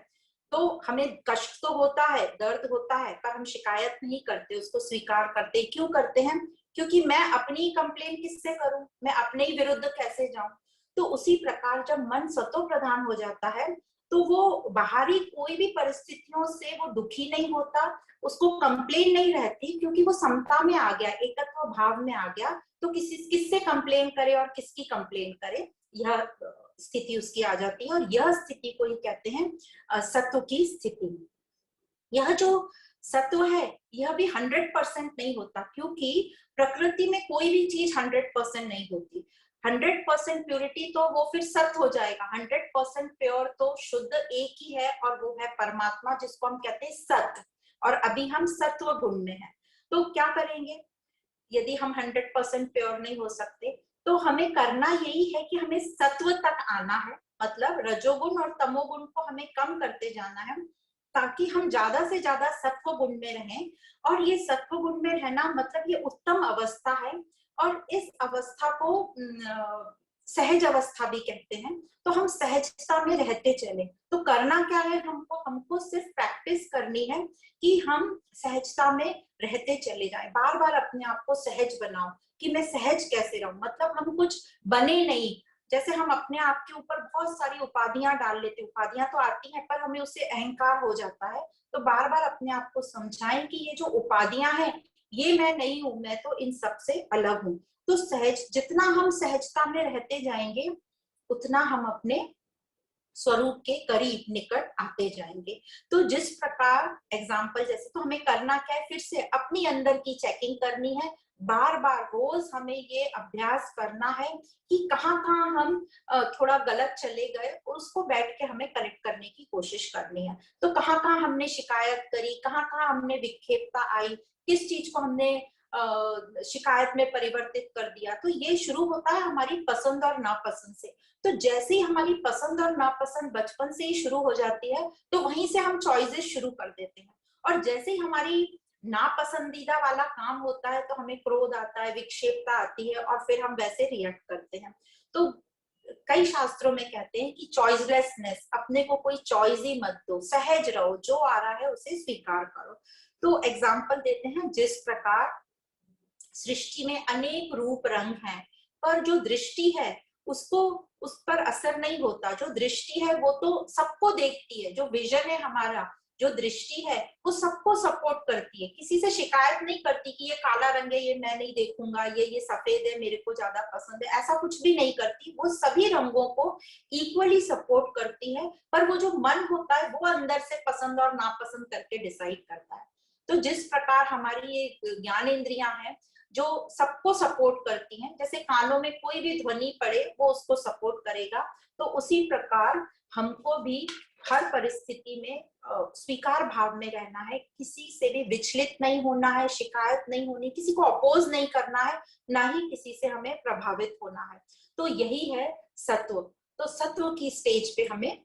तो हमें कष्ट तो होता है, दर्द होता है, पर हम शिकायत नहीं करते, उसको स्वीकार करते। क्यों करते हैं? क्योंकि मैं अपनी कंप्लेन किससे करूं, मैं अपने ही विरुद्ध कैसे जाऊं। तो उसी प्रकार जब मन सतो प्रधान हो जाता है तो वो बाहरी कोई भी परिस्थितियों से वो दुखी नहीं होता, उसको कंप्लेन नहीं रहती, क्योंकि वो समता में आ गया, एकत्व भाव में आ गया। तो किससे कंप्लेन करे और किसकी कंप्लेन करे, यह स्थिति उसकी आ जाती है। और यह स्थिति को ही कहते हैं सत्व की स्थिति। यह जो सत्व है यह भी 100% नहीं होता, क्योंकि प्रकृति में कोई भी चीज 100% नहीं होती। 100% प्योरिटी तो वो फिर सत्य हो जाएगा। 100% प्योर तो शुद्ध एक ही है और वो है परमात्मा, जिसको हम कहते हैं सत्य। और अभी हम सत्व गुण में हैं। तो क्या करेंगे यदि हम 100% प्योर नहीं हो सकते? तो हमें करना यही है कि हमें सत्व तक आना है, मतलब रजोगुण और तमोगुण को हमें कम करते जाना है, ताकि हम ज्यादा से ज्यादा सत्व गुण में रहें। और ये सत्व गुण में रहना मतलब ये उत्तम अवस्था है। और इस अवस्था को सहज अवस्था भी कहते हैं। तो हम सहजता में रहते चले। तो करना क्या है हमको? हमको सिर्फ प्रैक्टिस करनी है कि हम सहजता में रहते चले जाएं। बार बार अपने आप को सहज बनाओ कि मैं सहज कैसे रहूं। मतलब हम कुछ बने नहीं। जैसे हम अपने आप के ऊपर बहुत सारी उपाधियां डाल लेते, उपाधियां तो आती हैं पर हमें उससे अहंकार हो जाता है। तो बार बार अपने आप को समझाएं कि ये जो उपाधियां हैं ये मैं नहीं हूं, मैं तो इन सब से अलग हूं। तो सहज, जितना हम सहजता में रहते जाएंगे उतना हम अपने स्वरूप के करीब निकट आते जाएंगे। तो जिस प्रकार एग्जाम्पल जैसे, तो हमें करना क्या है? फिर से अपनी अंदर की चेकिंग करनी है। बार बार रोज हमें ये अभ्यास करना है कि कहाँ कहाँ हम थोड़ा गलत चले गए, और उसको बैठ के हमें करेक्ट करने की कोशिश करनी है। तो कहाँ कहाँ हमने शिकायत करी, कहाँ कहाँ हमने विक्षेपता आई, किस चीज को हमने शिकायत में परिवर्तित कर दिया। तो ये शुरू होता है हमारी पसंद और नापसंद से। तो जैसे ही हमारी पसंद और नापसंद बचपन से ही शुरू हो जाती है तो वहीं से हम चॉइसेस शुरू कर देते हैं। और जैसे ही हमारी नापसंदीदा वाला काम होता है तो हमें क्रोध आता है, विक्षेपता आती है, और फिर हम वैसे रिएक्ट करते हैं। तो कई शास्त्रों में कहते हैं कि चॉइसलेसनेस, अपने को कोई चॉइस ही मत दो, सहज रहो, जो आ रहा है उसे स्वीकार करो। तो एग्जाम्पल देते हैं, जिस प्रकार सृष्टि में अनेक रूप रंग हैं, पर जो दृष्टि है उसको, उस पर असर नहीं होता। जो दृष्टि है वो तो सबको देखती है। जो विजन है हमारा, जो दृष्टि है वो सबको सपोर्ट करती है, किसी से शिकायत नहीं करती कि ये काला रंग है, ये मैं नहीं देखूंगा, ये सफेद है, मेरे को ज्यादा पसंद है, ऐसा कुछ भी नहीं करती। वो सभी रंगों को इक्वली सपोर्ट करती है। पर वो जो मन होता है वो अंदर से पसंद और नापसंद करके डिसाइड करता है। तो जिस प्रकार हमारी ये ज्ञान इंद्रियां हैं जो सबको सपोर्ट करती हैं, जैसे कानों में कोई भी ध्वनि पड़े वो उसको सपोर्ट करेगा, तो उसी प्रकार हमको भी हर परिस्थिति में स्वीकार भाव में रहना है, किसी से भी विचलित नहीं होना है, शिकायत नहीं होनी, किसी को अपोज नहीं करना है, ना ही किसी से हमें प्रभावित होना है। तो यही है सत्व। तो सत्व की स्टेज पे हमें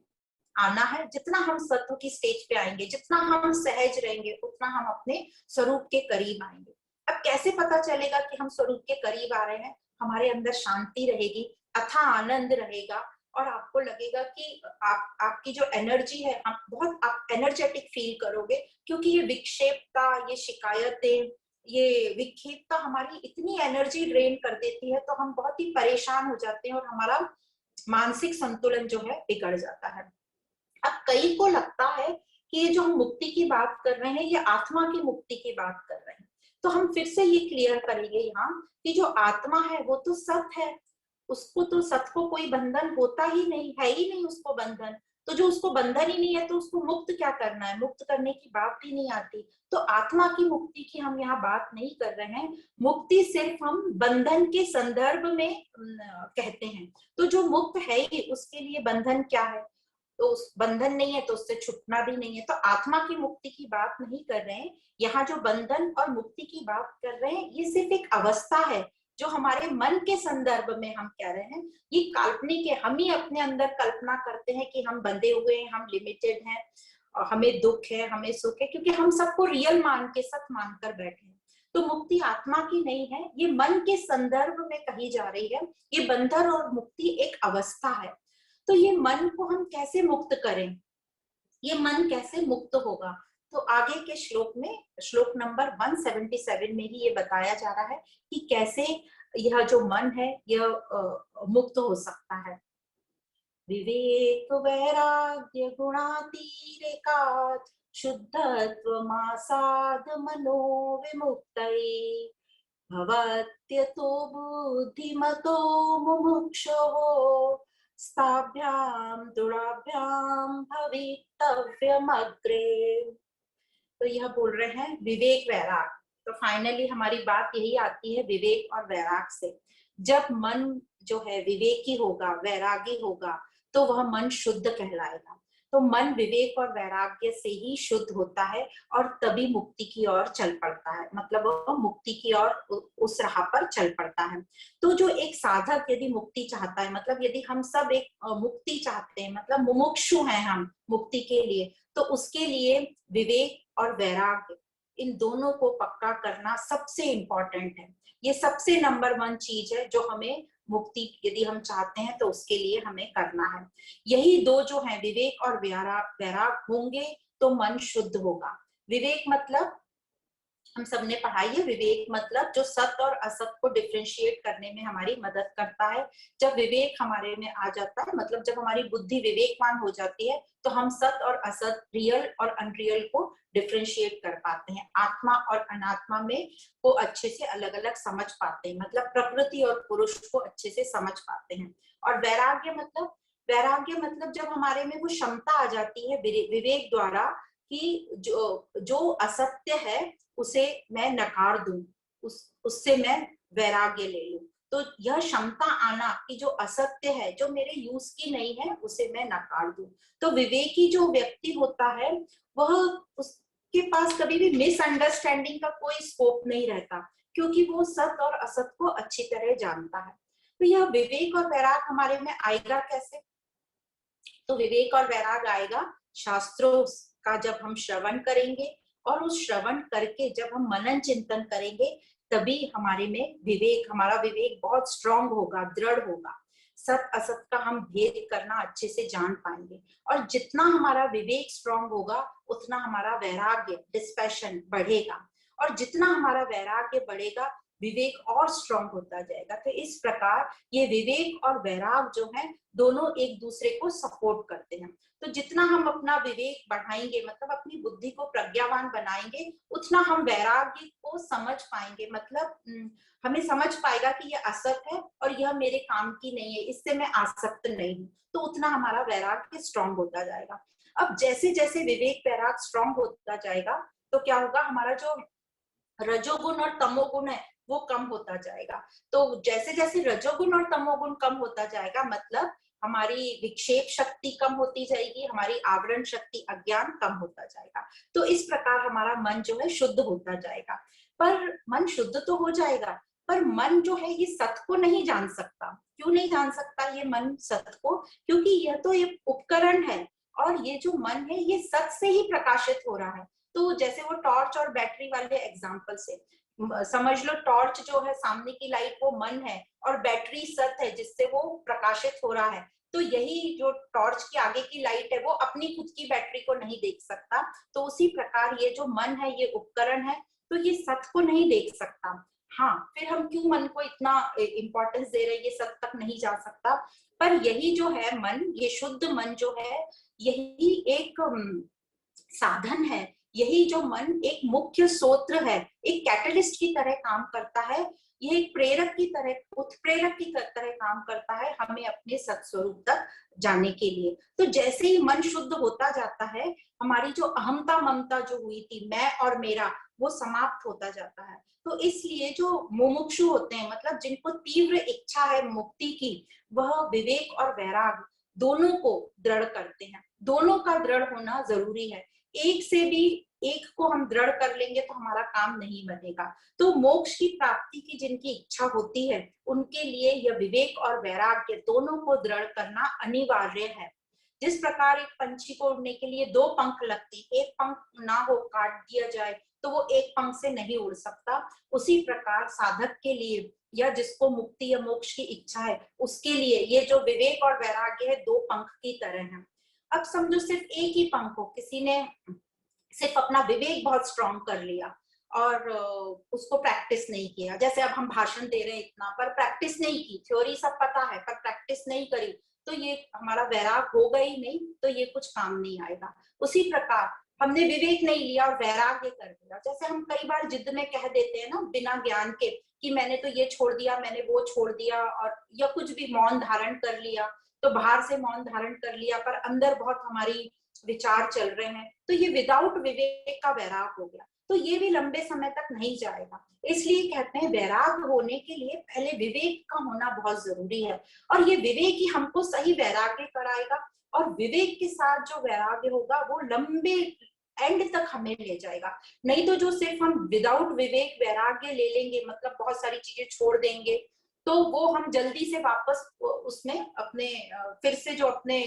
आना है। जितना हम सत्व की स्टेज पे आएंगे, जितना हम सहज रहेंगे, उतना हम अपने स्वरूप के करीब आएंगे। अब कैसे पता चलेगा कि हम स्वरूप के करीब आ रहे हैं? हमारे अंदर शांति रहेगी, अथाह आनंद रहेगा, और आपको लगेगा कि आपकी जो एनर्जी है, आप बहुत आप एनर्जेटिक फील करोगे। क्योंकि ये विक्षेपता, ये शिकायतें, ये विक्षेपता हमारी इतनी एनर्जी ड्रेन कर देती है, तो हम बहुत ही परेशान हो जाते हैं और हमारा मानसिक संतुलन जो है बिगड़ जाता है। अब कई को लगता है कि ये जो हम मुक्ति की बात कर रहे हैं ये आत्मा की मुक्ति की बात कर रहे हैं। तो हम फिर से ये क्लियर करेंगे यहाँ कि जो आत्मा है वो तो सत्य है, उसको तो सत्य को कोई बंधन होता ही नहीं, है ही नहीं उसको बंधन। तो जो उसको बंधन ही नहीं है तो उसको मुक्त क्या करना है? मुक्त करने की बात ही नहीं आती। तो आत्मा की मुक्ति की हम यहाँ बात नहीं कर रहे हैं। मुक्ति सिर्फ हम बंधन के संदर्भ में कहते हैं। तो जो मुक्त है ही, उसके लिए बंधन क्या है? तो उस बंधन नहीं है तो उससे छूटना भी नहीं है। तो आत्मा की मुक्ति की बात नहीं कर रहे हैं यहाँ। जो बंधन और मुक्ति की बात कर रहे हैं ये सिर्फ एक अवस्था है जो हमारे मन के संदर्भ में हम कह रहे हैं। ये काल्पनिक है, हम ही अपने अंदर कल्पना करते हैं कि हम बंधे हुए हैं, हम लिमिटेड हैं, और हमें दुख है, हमें सुख है, क्योंकि हम सबको रियल मान के सत्य मानकर बैठे हैं। तो मुक्ति आत्मा की नहीं है, ये मन के संदर्भ में कही जा रही है। ये बंधन और मुक्ति एक अवस्था है। तो ये मन को हम कैसे मुक्त करें, ये मन कैसे मुक्त होगा? तो आगे के श्लोक में, श्लोक नंबर 177 में ही ये बताया जा रहा है कि कैसे यह जो मन है यह मुक्त हो सकता है। विवेक वैराग्य गुणातीरेकात् शुद्धत्वमासाद मनो विमुक्तये भवत्यतो बुद्धिमतो मुमुक्षोः स्थाभ्यां दुराभ्यां भवितव्यमग्रे। तो यह बोल रहे हैं विवेक वैराग। तो फाइनली हमारी बात यही आती है विवेक और वैराग से। जब मन जो है विवेकी होगा, वैरागी होगा, तो वह मन शुद्ध कहलाएगा। तो मन विवेक और वैराग्य से ही शुद्ध होता है और तभी मुक्ति की ओर चल पड़ता है, मतलब वह मुक्ति की ओर उस राह पर चल पड़ता है। तो जो एक साधक यदि मुक्ति चाहता है, मतलब यदि हम सब एक मुक्ति चाहते हैं, मतलब मुमुक्षु हैं हम मुक्ति के लिए, तो उसके लिए विवेक और वैराग्य इन दोनों को पक्का करना सबसे इंपॉर्टेंट है। ये सबसे नंबर 1 चीज है जो हमें मुक्ति यदि हम चाहते हैं तो उसके लिए हमें करना है। यही दो जो है विवेक और वैराग होंगे तो मन शुद्ध होगा। विवेक मतलब हम सबने पढ़ाई है, विवेक मतलब जो सत्य और असत को डिफरेंशिएट करने में हमारी मदद करता है। जब विवेक हमारे में आ जाता है, मतलब जब हमारी बुद्धि विवेकवान हो जाती है, तो हम सत्य और असत, रियल और अनरियल को डिफरेंशिएट कर पाते हैं। आत्मा और अनात्मा में को अच्छे से अलग अलग समझ पाते हैं, मतलब प्रकृति और पुरुष को अच्छे से समझ पाते हैं। और वैराग्य मतलब जब हमारे में वो क्षमता आ जाती है विवेक द्वारा कि जो असत्य है उसे मैं नकार दूं, उससे मैं वैराग्य ले लूं। तो यह क्षमता आना कि जो असत्य है, जो मेरे यूज की नहीं है, उसे मैं नकार दूं। तो विवेकी जो व्यक्ति होता है वह, उसके पास कभी भी मिसअंडरस्टैंडिंग का कोई स्कोप नहीं रहता, क्योंकि वो सत्य और असत को अच्छी तरह जानता है। तो यह विवेक और वैराग हमारे में आएगा कैसे? तो विवेक और वैराग आएगा शास्त्रों का जब हम श्रवण करेंगे, और उस श्रवण करके जब हम मनन चिंतन करेंगे, तभी हमारा विवेक बहुत स्ट्रांग होगा, दृढ़ होगा। सत असत का हम भेद करना अच्छे से जान पाएंगे। और जितना हमारा विवेक स्ट्रांग होगा, उतना हमारा वैराग्य, डिस्पैशन बढ़ेगा। और जितना हमारा वैराग्य बढ़ेगा, विवेक और स्ट्रांग होता जाएगा। तो इस प्रकार ये विवेक और वैराग जो है, दोनों एक दूसरे को सपोर्ट करते हैं। तो जितना हम अपना विवेक बढ़ाएंगे, मतलब अपनी बुद्धि को प्रज्ञावान बनाएंगे, उतना हम वैराग्य को समझ पाएंगे। मतलब हमें समझ पाएगा कि यह असत है और यह मेरे काम की नहीं है, इससे मैं आसक्त नहीं हूँ। तो उतना हमारा वैराग्य स्ट्रांग होता जाएगा। अब जैसे जैसे विवेक वैराग स्ट्रांग होता जाएगा, तो क्या होगा, हमारा जो रजोगुण और तमोगुण है वो कम होता जाएगा। तो जैसे जैसे रजोगुण और तमोगुण कम होता जाएगा, मतलब हमारी विक्षेप शक्ति कम होती जाएगी, हमारी आवरण शक्ति, अज्ञान कम होता जाएगा। तो इस प्रकार हमारा मन जो है शुद्ध होता जाएगा। पर मन शुद्ध तो हो जाएगा, पर मन जो है ये सत्य को नहीं जान सकता। क्यों नहीं जान सकता ये मन सत्य को? क्योंकि यह तो एक उपकरण है, और ये जो मन है ये सत्य से ही प्रकाशित हो रहा है। तो जैसे वो टॉर्च और बैटरी वाले एग्जाम्पल से समझ लो, टॉर्च जो है सामने की लाइट वो मन है, और बैटरी सत्य है जिससे वो प्रकाशित हो रहा है। तो यही जो टॉर्च के आगे की लाइट है वो अपनी खुद की बैटरी को नहीं देख सकता। तो उसी प्रकार ये जो मन है ये उपकरण है, तो ये सत्य को नहीं देख सकता। हाँ, फिर हम क्यों मन को इतना इंपॉर्टेंस दे रहे हैं, ये सत्य तक नहीं जा सकता। पर यही जो है मन, ये शुद्ध मन जो है, यही एक साधन है। यही जो मन एक मुख्य स्रोत्र है, एक कैटलिस्ट की तरह काम करता है। ये एक प्रेरक की तरह, उत्प्रेरक की तरह काम करता है हमें अपने सत्स्वरूप तक जाने के लिए। तो जैसे ही मन शुद्ध होता जाता है, हमारी जो अहमता ममता जो हुई थी, मैं और मेरा, वो समाप्त होता जाता है। तो इसलिए जो मुमुक्षु होते हैं, मतलब जिनको तीव्र इच्छा है मुक्ति की, वह विवेक और वैराग दोनों को दृढ़ करते हैं। दोनों का दृढ़ होना जरूरी है। एक से भी एक को हम दृढ़ कर लेंगे तो हमारा काम नहीं बनेगा। तो मोक्ष की प्राप्ति की जिनकी इच्छा होती है, उनके लिए यह विवेक और वैराग्य दोनों को दृढ़ करना अनिवार्य है। जिस प्रकार एक पंछी को उड़ने के लिए 2 पंख लगते, एक पंख ना हो, काट दिया जाए तो वो एक पंख से नहीं उड़ सकता। उसी प्रकार साधक के लिए या जिसको मुक्ति या मोक्ष की इच्छा है उसके लिए ये जो विवेक और वैराग्य है दो पंख की तरह है। अब समझो सिर्फ एक ही पंख हो, किसी ने सिर्फ अपना विवेक बहुत स्ट्रांग कर लिया और उसको प्रैक्टिस नहीं किया, जैसे अब हम भाषण दे रहे हैं इतना, पर प्रैक्टिस नहीं की, थ्योरी सब पता है पर प्रैक्टिस नहीं करी, तो ये हमारा वैराग होगा ही नहीं, तो ये कुछ काम नहीं आएगा। उसी प्रकार हमने विवेक नहीं लिया और वैराग्य कर दिया, जैसे हम कई बार जिद में कह देते हैं ना बिना ज्ञान के कि मैंने तो ये छोड़ दिया, मैंने वो छोड़ दिया, और या कुछ भी मौन धारण कर लिया, तो बाहर से मौन धारण कर लिया पर अंदर बहुत हमारी विचार चल रहे हैं, तो ये विदाउट विवेक का वैराग हो गया, तो ये भी लंबे समय तक नहीं जाएगा। इसलिए कहते हैं वैराग होने के लिए पहले विवेक का होना बहुत जरूरी है, और ये विवेक ही हमको सही वैराग्य कराएगा, और विवेक के साथ जो वैराग्य होगा वो लंबे एंड तक हमें ले जाएगा। नहीं तो जो सिर्फ हम विदाउट विवेक वैराग्य ले लेंगे, मतलब बहुत सारी चीजें छोड़ देंगे, तो वो हम जल्दी से वापस उसमें अपने फिर से जो अपने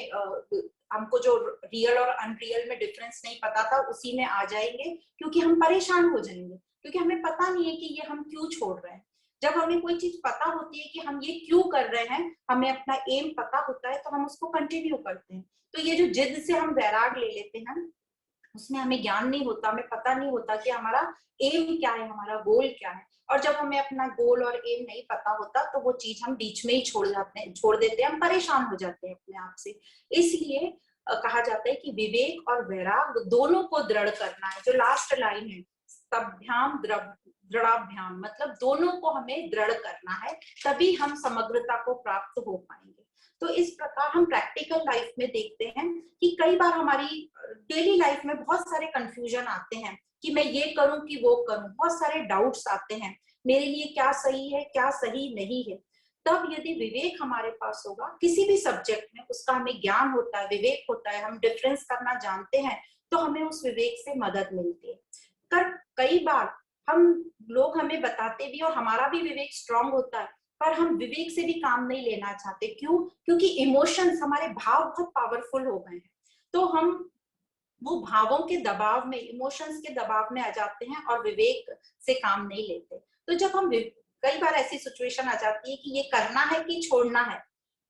हमको जो रियल और अनरियल में डिफरेंस नहीं पता था उसी में आ जाएंगे, क्योंकि हम परेशान हो जाएंगे, क्योंकि हमें पता नहीं है कि ये हम क्यों छोड़ रहे हैं। जब हमें कोई चीज पता होती है कि हम ये क्यों कर रहे हैं, हमें अपना एम पता होता है, तो हम उसको कंटिन्यू करते हैं। तो ये जो जिद से हम वैराग ले लेते हैं उसमें हमें ज्ञान नहीं होता, हमें पता नहीं होता कि हमारा एम क्या है, हमारा गोल क्या है, और जब हमें अपना गोल और एम नहीं पता होता तो वो चीज हम बीच में ही छोड़ देते हैं, हम परेशान हो जाते हैं अपने आप से। इसलिए कहा जाता है कि विवेक और वैराग दोनों को दृढ़ करना है। जो लास्ट लाइन है स्तभ्याम दृढ़ाभ्याम, मतलब दोनों को हमें दृढ़ करना है, तभी हम समग्रता को प्राप्त हो पाएंगे। तो इस प्रकार हम प्रैक्टिकल लाइफ में देखते हैं कि कई बार हमारी डेली लाइफ में बहुत सारे कंफ्यूजन आते हैं कि मैं ये करूं कि वो करूं, बहुत सारे डाउट्स आते हैं मेरे लिए क्या सही है क्या सही नहीं है। तब यदि विवेक हमारे पास होगा किसी भी सब्जेक्ट में, उसका हमें ज्ञान होता है, विवेक होता है, हम डिफरेंस करना जानते हैं, तो हमें उस विवेक से मदद मिलती है। कर कई बार हम लोग हमें बताते भी और हमारा भी विवेक स्ट्रांग होता है, पर हम विवेक से भी काम नहीं लेना चाहते। क्यों? क्योंकि इमोशंस, हमारे भाव बहुत पावरफुल हो गए हैं, तो हम वो भावों के दबाव में, इमोशंस के दबाव में आ जाते हैं और विवेक से काम नहीं लेते। तो जब हम कई बार ऐसी सिचुएशन आ जाती है कि ये करना है कि छोड़ना है,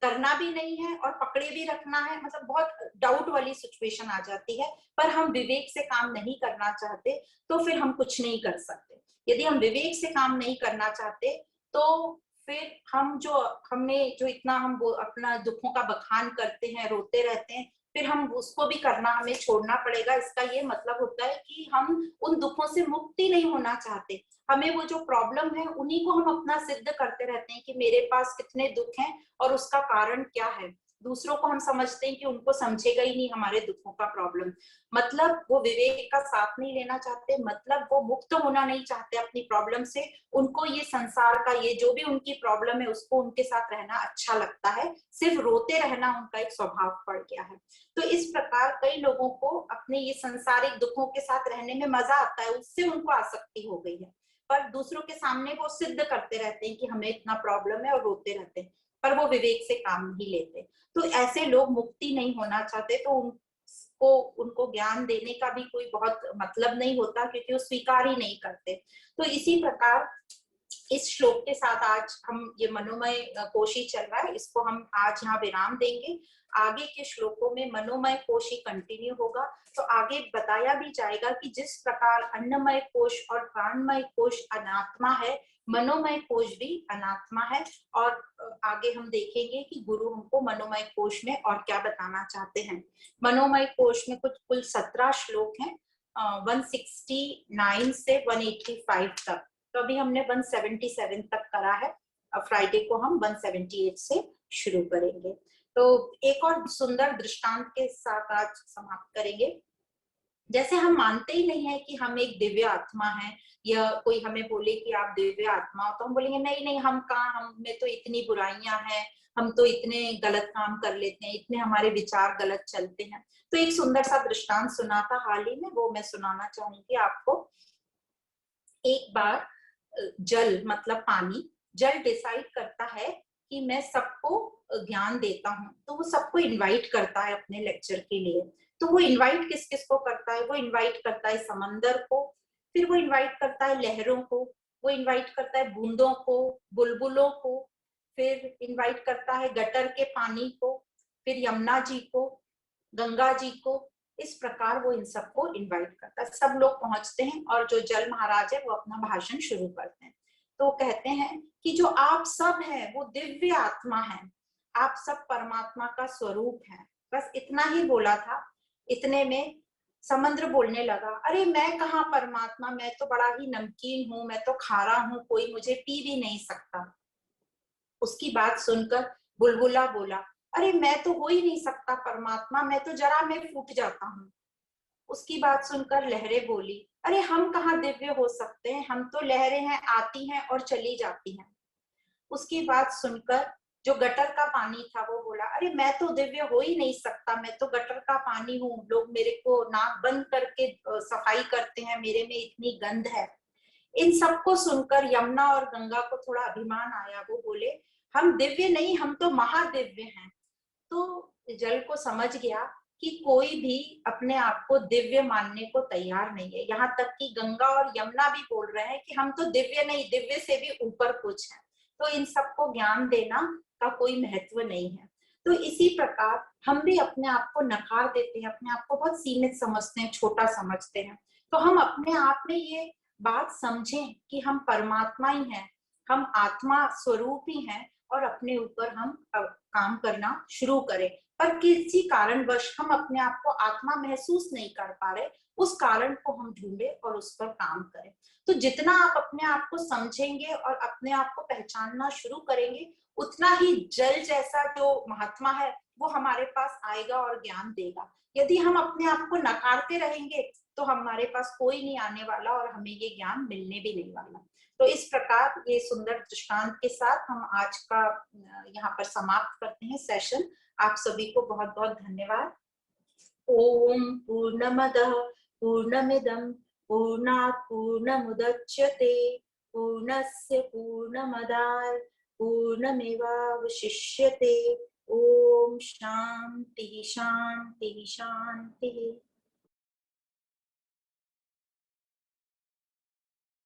करना भी नहीं है और पकड़े भी रखना है, मतलब बहुत डाउट वाली सिचुएशन आ जाती है, पर हम विवेक से काम नहीं करना चाहते, तो फिर हम कुछ नहीं कर सकते। यदि हम विवेक से काम नहीं करना चाहते तो फिर हम जो हमें जो इतना हम वो अपना दुखों का बखान करते हैं, रोते रहते हैं, फिर हम उसको भी करना हमें छोड़ना पड़ेगा। इसका ये मतलब होता है कि हम उन दुखों से मुक्ति नहीं होना चाहते, हमें वो जो प्रॉब्लम है उन्हीं को हम अपना सिद्ध करते रहते हैं कि मेरे पास कितने दुख हैं और उसका कारण क्या है। दूसरों को हम समझते हैं कि उनको समझेगा ही नहीं हमारे दुखों का प्रॉब्लम, मतलब वो विवेक का साथ नहीं लेना चाहते, मतलब वो मुक्त होना नहीं चाहते अपनी प्रॉब्लम से। उनको ये संसार का ये जो भी उनकी प्रॉब्लम है उसको उनके साथ रहना अच्छा लगता है, सिर्फ रोते रहना उनका एक स्वभाव पड़ गया है। तो इस प्रकार कई लोगों को अपने ये संसारिक दुखों के साथ रहने में मजा आता है, उससे उनको आसक्ति हो गई है, पर दूसरों के सामने वो सिद्ध करते रहते हैं कि हमें इतना प्रॉब्लम है और रोते रहते हैं, पर वो विवेक से काम नहीं लेते। तो ऐसे लोग मुक्ति नहीं होना चाहते, तो उनको ज्ञान देने का भी कोई बहुत मतलब नहीं होता, क्योंकि वो स्वीकार ही नहीं करते। तो इसी प्रकार इस श्लोक के साथ आज हम ये मनोमय कोश ही चल रहा है, इसको हम आज यहाँ विराम देंगे। आगे के श्लोकों में मनोमय कोश ही कंटिन्यू होगा। तो आगे बताया भी जाएगा कि जिस प्रकार अन्नमय कोश और प्राणमय कोश अनात्मा है, मनोमय कोश भी अनात्मा है। और आगे हम देखेंगे कि गुरु हमको मनोमय कोश में और क्या बताना चाहते हैं। मनोमय कोश में कुछ कुल 17 श्लोक हैं, 169 से 185 तक। तो अभी हमने 177 तक करा है, अब फ्राइडे को हम 178 से शुरू करेंगे। तो एक और सुंदर दृष्टांत के साथ आज समाप्त करेंगे। जैसे हम मानते ही नहीं है कि हम एक दिव्य आत्मा है, या कोई हमें बोले कि आप दिव्य आत्मा हो, तो हम बोलेंगे नहीं नहीं, हम कहाँ, हम में तो इतनी बुराइयां हैं, हम तो इतने गलत काम कर लेते हैं, इतने हमारे विचार गलत चलते हैं। तो एक सुंदर सा दृष्टांत सुना था हाल ही में, वो मैं सुनाना चाहूंगी आपको। एक बार जल मतलब पानी, जल डिसाइड करता है कि मैं सबको ज्ञान देता हूँ, तो वो सबको इनवाइट करता है अपने लेक्चर के लिए। तो वो इनवाइट किस किस को करता है? वो इनवाइट करता है समंदर को, फिर वो इनवाइट करता है लहरों को, वो इनवाइट करता है बूंदों को, बुलबुलों को, फिर इनवाइट करता है गटर के पानी को, फिर यमुना जी को, गंगा जी को। इस प्रकार वो इन सबको इनवाइट करता है। सब लोग पहुंचते हैं और जो जल महाराज है वो अपना भाषण शुरू करते हैं। तो कहते हैं कि जो आप सब हैं वो दिव्य आत्मा है, आप सब परमात्मा का स्वरूप है। बस इतना ही बोला था। इतने में समुद्र बोलने लगा, अरे मैं कहाँ परमात्मा, मैं तो बड़ा ही नमकीन हूँ, मैं तो खारा हूँ, कोई मुझे पी भी नहीं सकता। उसकी बात सुनकर बुलबुला बोला, अरे मैं तो हो ही नहीं सकता परमात्मा, मैं तो जरा में फूट जाता हूँ। उसकी बात सुनकर लहरें बोली, अरे हम कहाँ दिव्य हो सकते हैं, हम तो लहरें हैं, आती हैं और चली जाती हैं। उसकी बात सुनकर जो गटर का पानी था वो बोला, अरे मैं तो दिव्य हो ही नहीं सकता, मैं तो गटर का पानी हूँ, लोग मेरे को नाक बंद करके सफाई करते हैं, मेरे में इतनी गंध है। इन सबको सुनकर यमुना और गंगा को थोड़ा अभिमान आया। वो बोले, हम दिव्य नहीं, हम तो महादिव्य हैं। तो जल को समझ गया कि कोई भी अपने आप को दिव्य मानने को तैयार नहीं है। यहाँ तक कि गंगा और यमुना भी बोल रहे हैं कि हम तो दिव्य नहीं, दिव्य से भी ऊपर कुछ है। तो इन सबको ज्ञान देना का कोई महत्व नहीं है। तो इसी प्रकार हम भी अपने आप को नकार देते हैं, अपने आप को बहुत सीमित समझते हैं, छोटा समझते हैं। तो हम अपने आप में ये बात समझें कि हम परमात्मा ही हैं, हम आत्मा स्वरूप ही हैं और अपने ऊपर हम काम करना शुरू करें। पर किसी कारणवश हम अपने आप को आत्मा महसूस नहीं कर पा रहे, उस कारण को हम ढूंढे और उस पर काम करें। तो जितना आप अपने आप को समझेंगे और अपने आप को पहचानना शुरू करेंगे, उतना ही जल जैसा जो महात्मा है वो हमारे पास आएगा और ज्ञान देगा। यदि हम अपने आप को नकारते रहेंगे तो हमारे पास कोई नहीं आने वाला और हमें ये ज्ञान मिलने भी नहीं वाला। तो इस प्रकार ये सुंदर दृष्टांत के साथ हम आज का यहाँ पर समाप्त करते हैं सेशन। आप सभी को बहुत बहुत धन्यवाद। ओम पूर्णमदः पूर्णमिदं पूर्णात् पूर्णमुदच्यते पूर्णस्य पूर्णमदाय पूर्णमेवावशिष्यते। ओम शांति शांति शांति।